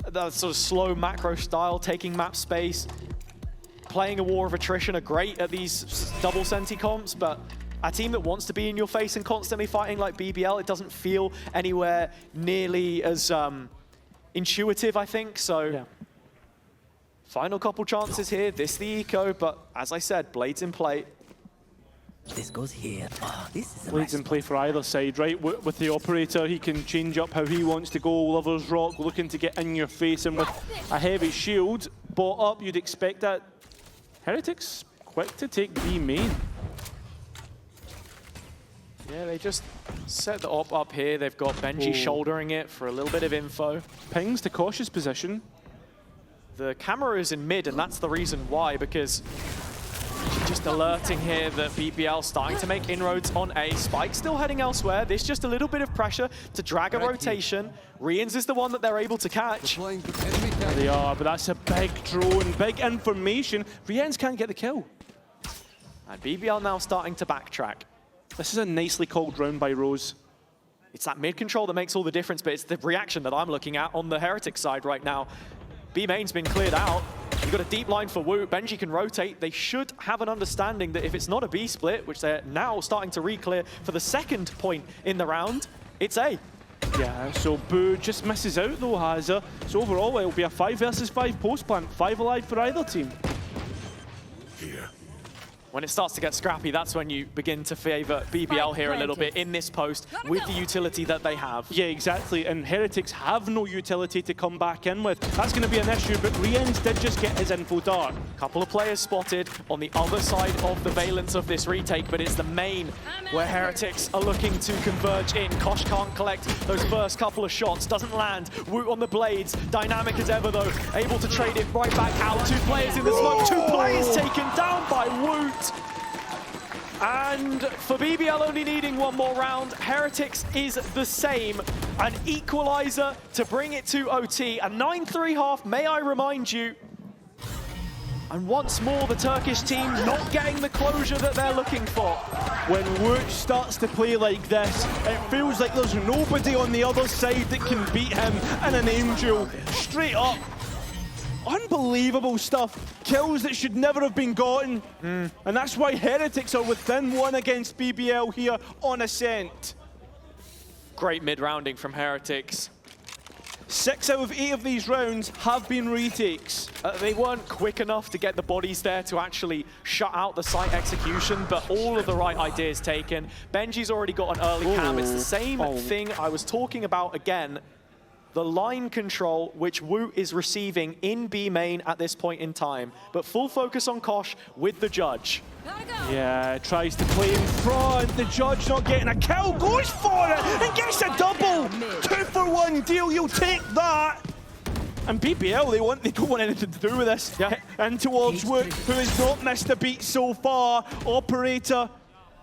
the sort of slow macro style, taking map space, playing a war of attrition are great at these double senti comps, but a team that wants to be in your face and constantly fighting like BBL, it doesn't feel anywhere nearly as intuitive, I think. So yeah. Final couple chances here, this the eco, but as I said, blades in play. This goes here. Oh, this is Blades in play for either side, right? With the operator, he can change up how he wants to go. Lovers Rock looking to get in your face, and with a heavy shield bought up, you'd expect that. Heretics quick to take B main. Yeah, they just set the op up here. They've got Benji shouldering it for a little bit of info. Pings to cautious position. The camera is in mid, and that's the reason why, because just alerting here that BBL starting to make inroads on A. Spike still heading elsewhere. This just a little bit of pressure to drag a rotation. Rians is the one that they're able to catch. There they are, but that's a big drone, big information. Rians can't get the kill. And BBL now starting to backtrack. This is a nicely called round by Rose. It's that mid control that makes all the difference, but it's the reaction that I'm looking at on the Heretic side right now. B main's been cleared out. You've got a deep line for Woot. Benji can rotate. They should have an understanding that if it's not a B split, which they're now starting to re-clear for the second point in the round, it's A. Yeah, so Boo just misses out though, Haza. So overall, it'll be a 5 versus 5 post plant. 5 alive for either team. Here. When it starts to get scrappy, that's when you begin to favor BBL here a little bit in this post with the utility that they have. Yeah, exactly. And Heretics have no utility to come back in with. That's going to be an issue, but Rians did just get his info dart. Couple of players spotted on the other side of the valence of this retake, but it's the main where Heretics are looking to converge in. Kosh can't collect those first couple of shots, doesn't land. Woot on the blades, dynamic as ever though, able to trade it right back out. 2 players in the smoke, 2 players taken down by Woot. And for BBL only needing one more round, Heretics is the same. An equalizer to bring it to OT. A 9-3 half, may I remind you. And once more, the Turkish team not getting the closure that they're looking for. When Woot starts to play like this, it feels like there's nobody on the other side that can beat him, and an Angel straight up. Unbelievable stuff. Kills that should never have been gotten. And that's why Heretics are within one against BBL here on Ascent. Great mid-rounding from Heretics. 6 out of 8 of these rounds have been retakes. They weren't quick enough to get the bodies there to actually shut out the site execution, but all of the right ideas taken. Benji's already got an early cam. It's the same thing I was talking about again. The line control, which Woot is receiving in B main at this point in time. But full focus on Kosh with the judge. Yeah, tries to play in front. The judge not getting a kill, goes for it and gets a double. 2-for-1 deal, you'll take that. And BBL, they don't want anything to do with this. Yeah. And towards Woot, who has not missed a beat so far. Operator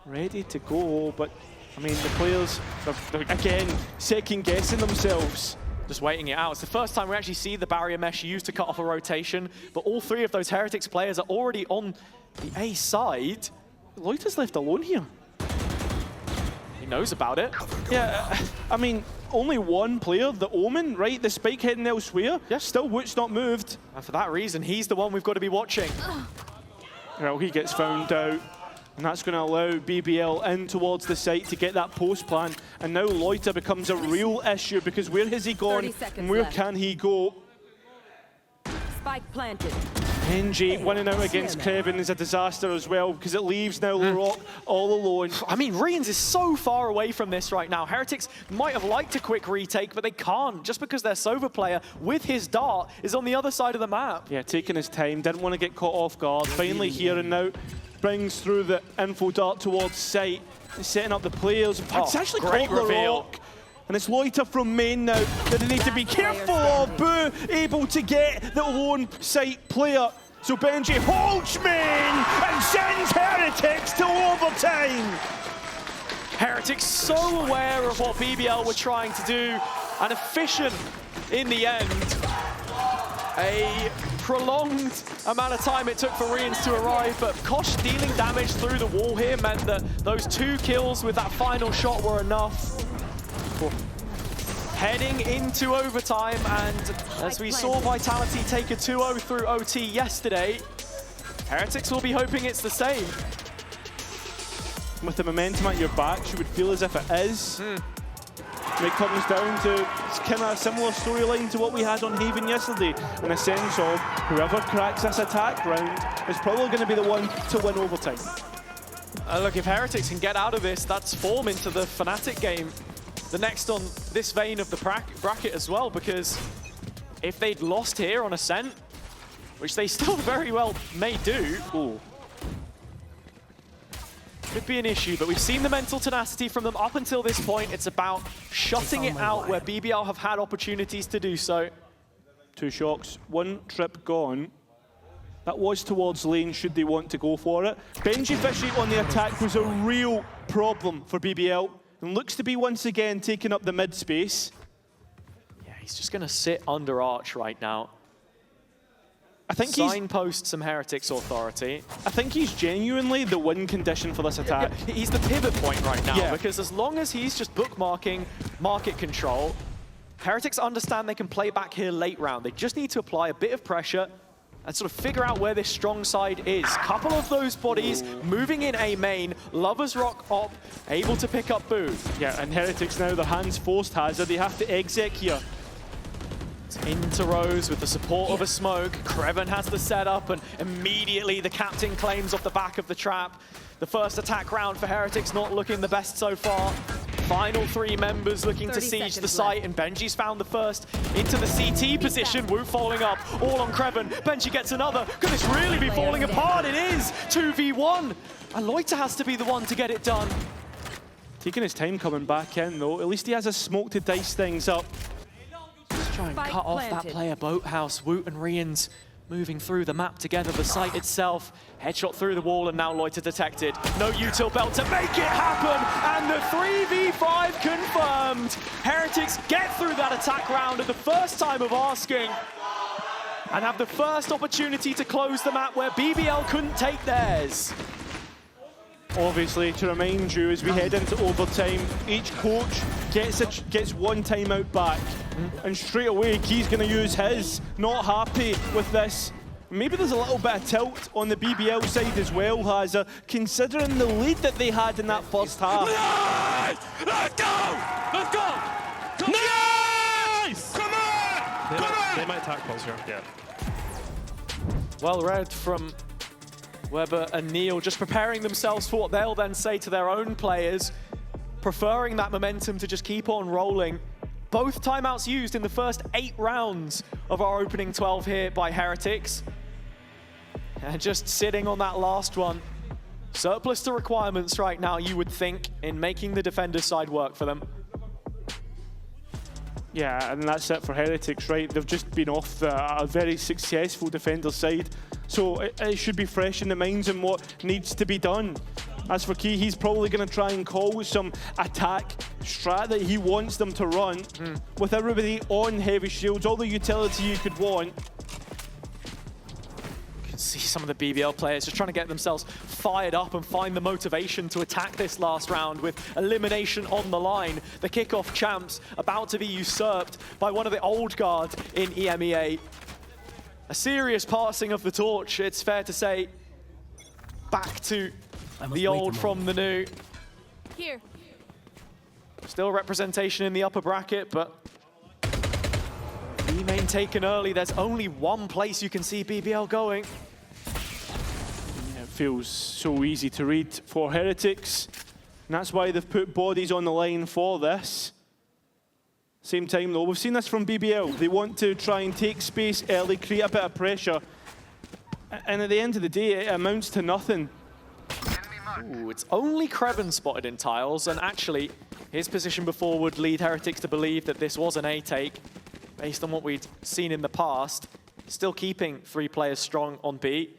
ready to go, but I mean, the players are again second-guessing themselves. Just waiting it out. It's the first time we actually see the barrier mesh used to cut off a rotation, but all 3 of those Heretics players are already on the A side. Loiter's left alone here. He knows about it. Yeah, I mean, only one player, the Omen, right? The Spike heading elsewhere. Yeah. Still, Woot's not moved. And for that reason, he's the one we've got to be watching. Well, he gets found out. And that's going to allow BBL in towards the site to get that post plan. And now Loiter becomes a real issue because where has he gone and where can he go? Spike planted. Benji winning out against Kevin is a disaster as well because it leaves now LaRock all alone. I mean, Rians is so far away from this right now. Heretics might have liked a quick retake, but they can't just because their Sova player with his dart is on the other side of the map. Yeah, taking his time, didn't want to get caught off guard. Finally here and now. Brings through the info dart towards site, setting up the players. It's actually great caught reveal. LaRock. And it's Loiter from main now that they need to be careful of. Boo able to get the lone site player. So Benji holds main and sends Heretics to overtime. Heretics so aware of what BBL were trying to do and efficient in the end. A prolonged amount of time it took for Rians to arrive, but Kosh dealing damage through the wall here meant that those 2 kills with that final shot were enough. Heading into overtime, and as we saw Vitality take a 2-0 through OT yesterday, Heretics will be hoping it's the same. With the momentum at your back, you would feel as if it is. It comes down to kind of a similar storyline to what we had on Haven yesterday, in a sense of whoever cracks this attack round is probably going to be the one to win overtime. Look, if Heretics can get out of this, that's form into the Fnatic game. The next on this vein of the bracket as well, because if they'd lost here on Ascent, which they still very well may do, could be an issue, but we've seen the mental tenacity from them up until this point. It's about shutting it out where BBL have had opportunities to do so. 2 shocks, 1 trip gone. That was towards lane, should they want to go for it. Benji Fishy on the attack was a real problem for BBL, and looks to be once again taking up the mid space. Yeah, he's just going to sit under Arch right now. I think signpost some Heretics authority. I think he's genuinely the win condition for this attack. Yeah, he's the pivot point right now, because as long as he's just bookmarking market control, Heretics understand they can play back here late round. They just need to apply a bit of pressure and sort of figure out where this strong side is. Couple of those bodies moving in A main, Lovers Rock op, able to pick up Boo. Yeah, and Heretics now, their hands forced Hazard. They have to exec here. Into Rose with the support of a smoke. Kreven has the setup, and immediately the captain claims off the back of the trap. The first attack round for Heretics not looking the best so far. Final 3 members looking to siege the site, and Benji's found the first into the CT position. Woot following up, all on Kreven. Benji gets another. Could this really be falling apart? It is 2v1. And Loiter has to be the one to get it done. Taking his time coming back in, though. At least he has a smoke to dice things up. Try and cut off that player boathouse. Woot and Rians moving through the map together, the site itself. Headshot through the wall and now Loiter detected. No util belt to make it happen, and the 3v5 confirmed. Heretics get through that attack round at the first time of asking and have the first opportunity to close the map where BBL couldn't take theirs. Obviously, to remind you, as we head into overtime, each coach gets one timeout back, and straight away, Key's going to use his. Not happy with this. Maybe there's a little bit of tilt on the BBL side as well, Hazza, considering the lead that they had in that first half. Nice! Let's go! Let's go! Nice! Come on! Come on! They might attack pulse here. Yeah. Well read from Weber and Neil, just preparing themselves for what they'll then say to their own players, preferring that momentum to just keep on rolling. Both timeouts used in the first 8 rounds of our opening 12 here by Heretics. And just sitting on that last one. Surplus to requirements right now, you would think, in making the defender's side work for them. Yeah, and that's it for Heretics, right? They've just been off a very successful defender side. So it should be fresh in the minds and what needs to be done. As for Key, he's probably going to try and call some attack strat that he wants them to run with everybody on heavy shields, all the utility you could want. You can see some of the BBL players just trying to get themselves fired up and find the motivation to attack this last round with elimination on the line. The kickoff champs about to be usurped by one of the old guard in EMEA. A serious passing of the torch, it's fair to say, back to the old from the new. Here. Still representation in the upper bracket, but E-main taken early. There's only one place you can see BBL going. Yeah, it feels so easy to read for Heretics, and that's why they've put bodies on the line for this. Same time though, we've seen this from BBL. They want to try and take space early, create a bit of pressure. And at the end of the day, it amounts to nothing. Ooh, it's only Kreven spotted in tiles, and actually, his position before would lead Heretics to believe that this was an A take, based on what we'd seen in the past. Still keeping 3 players strong on B.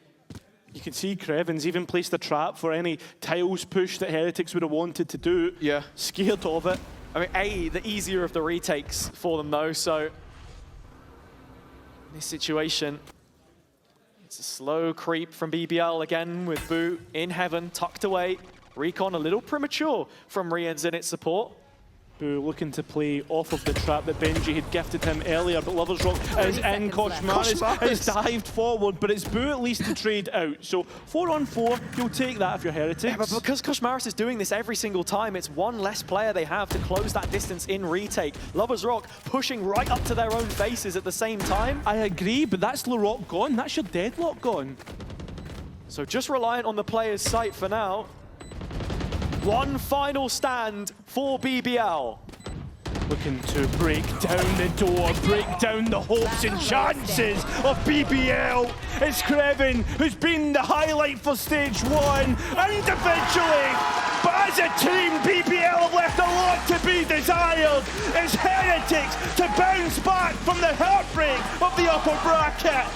You can see Kreven's even placed a trap for any tiles push that Heretics would have wanted to do. Yeah. Scared of it. I mean, A, the easier of the retakes for them though, so in this situation, it's a slow creep from BBL again with Boo in heaven, tucked away. Recon a little premature from Rian's in its support. Boo looking to play off of the trap that Benji had gifted him earlier, but Lovers Rock is in. Koshmaris has dived forward, but it's Boo at least to trade out. So 4 on 4, you'll take that if you're Heretics. Yeah, but because Koshmaris is doing this every single time, it's one less player they have to close that distance in retake. Lovers Rock pushing right up to their own faces at the same time. I agree, but that's LaRock gone. That's your deadlock gone. So just reliant on the player's sight for now. One final stand for BBL. Looking to break down the door, break down the hopes and chances of BBL. It's Kreven who's been the highlight for stage 1 individually. But as a team, BBL have left a lot to be desired. It's Heretics to bounce back from the heartbreak of the upper bracket.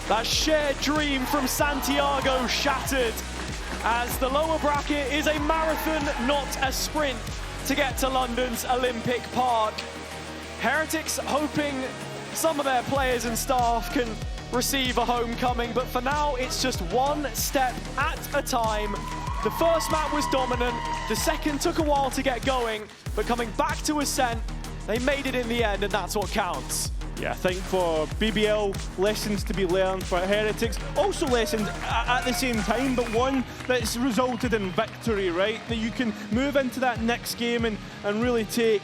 That shared dream from Santiago shattered, as the lower bracket is a marathon, not a sprint, to get to London's Olympic Park. Heretics hoping some of their players and staff can receive a homecoming, but for now it's just one step at a time. The first map was dominant, the second took a while to get going, but coming back to Ascent, they made it in the end, and that's what counts. Yeah, I think for BBL, lessons to be learned. For Heretics, also lessons at the same time, but one that's resulted in victory, right? That you can move into that next game and really take.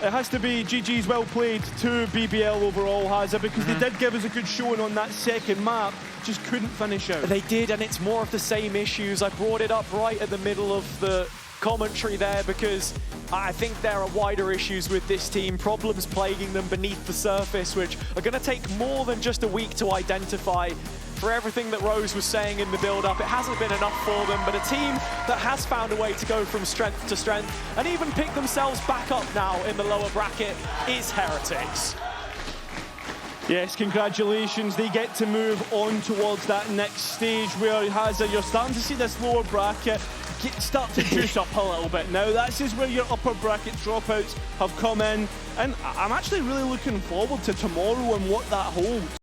It has to be GG's well played to BBL overall, Hazza, because they did give us a good showing on that second map, just couldn't finish out. They did, and it's more of the same issues. I brought it up right at the middle of the commentary there because I think there are wider issues with this team, problems plaguing them beneath the surface, which are going to take more than just a week to identify. For everything that Rose was saying in the build-up, it hasn't been enough for them, but a team that has found a way to go from strength to strength and even pick themselves back up now in the lower bracket is Heretics. Yes, congratulations. They get to move on towards that next stage where Hazza, you're starting to see this lower bracket start to juice up a little bit now. This is where your upper bracket dropouts have come in, and I'm actually really looking forward to tomorrow and what that holds.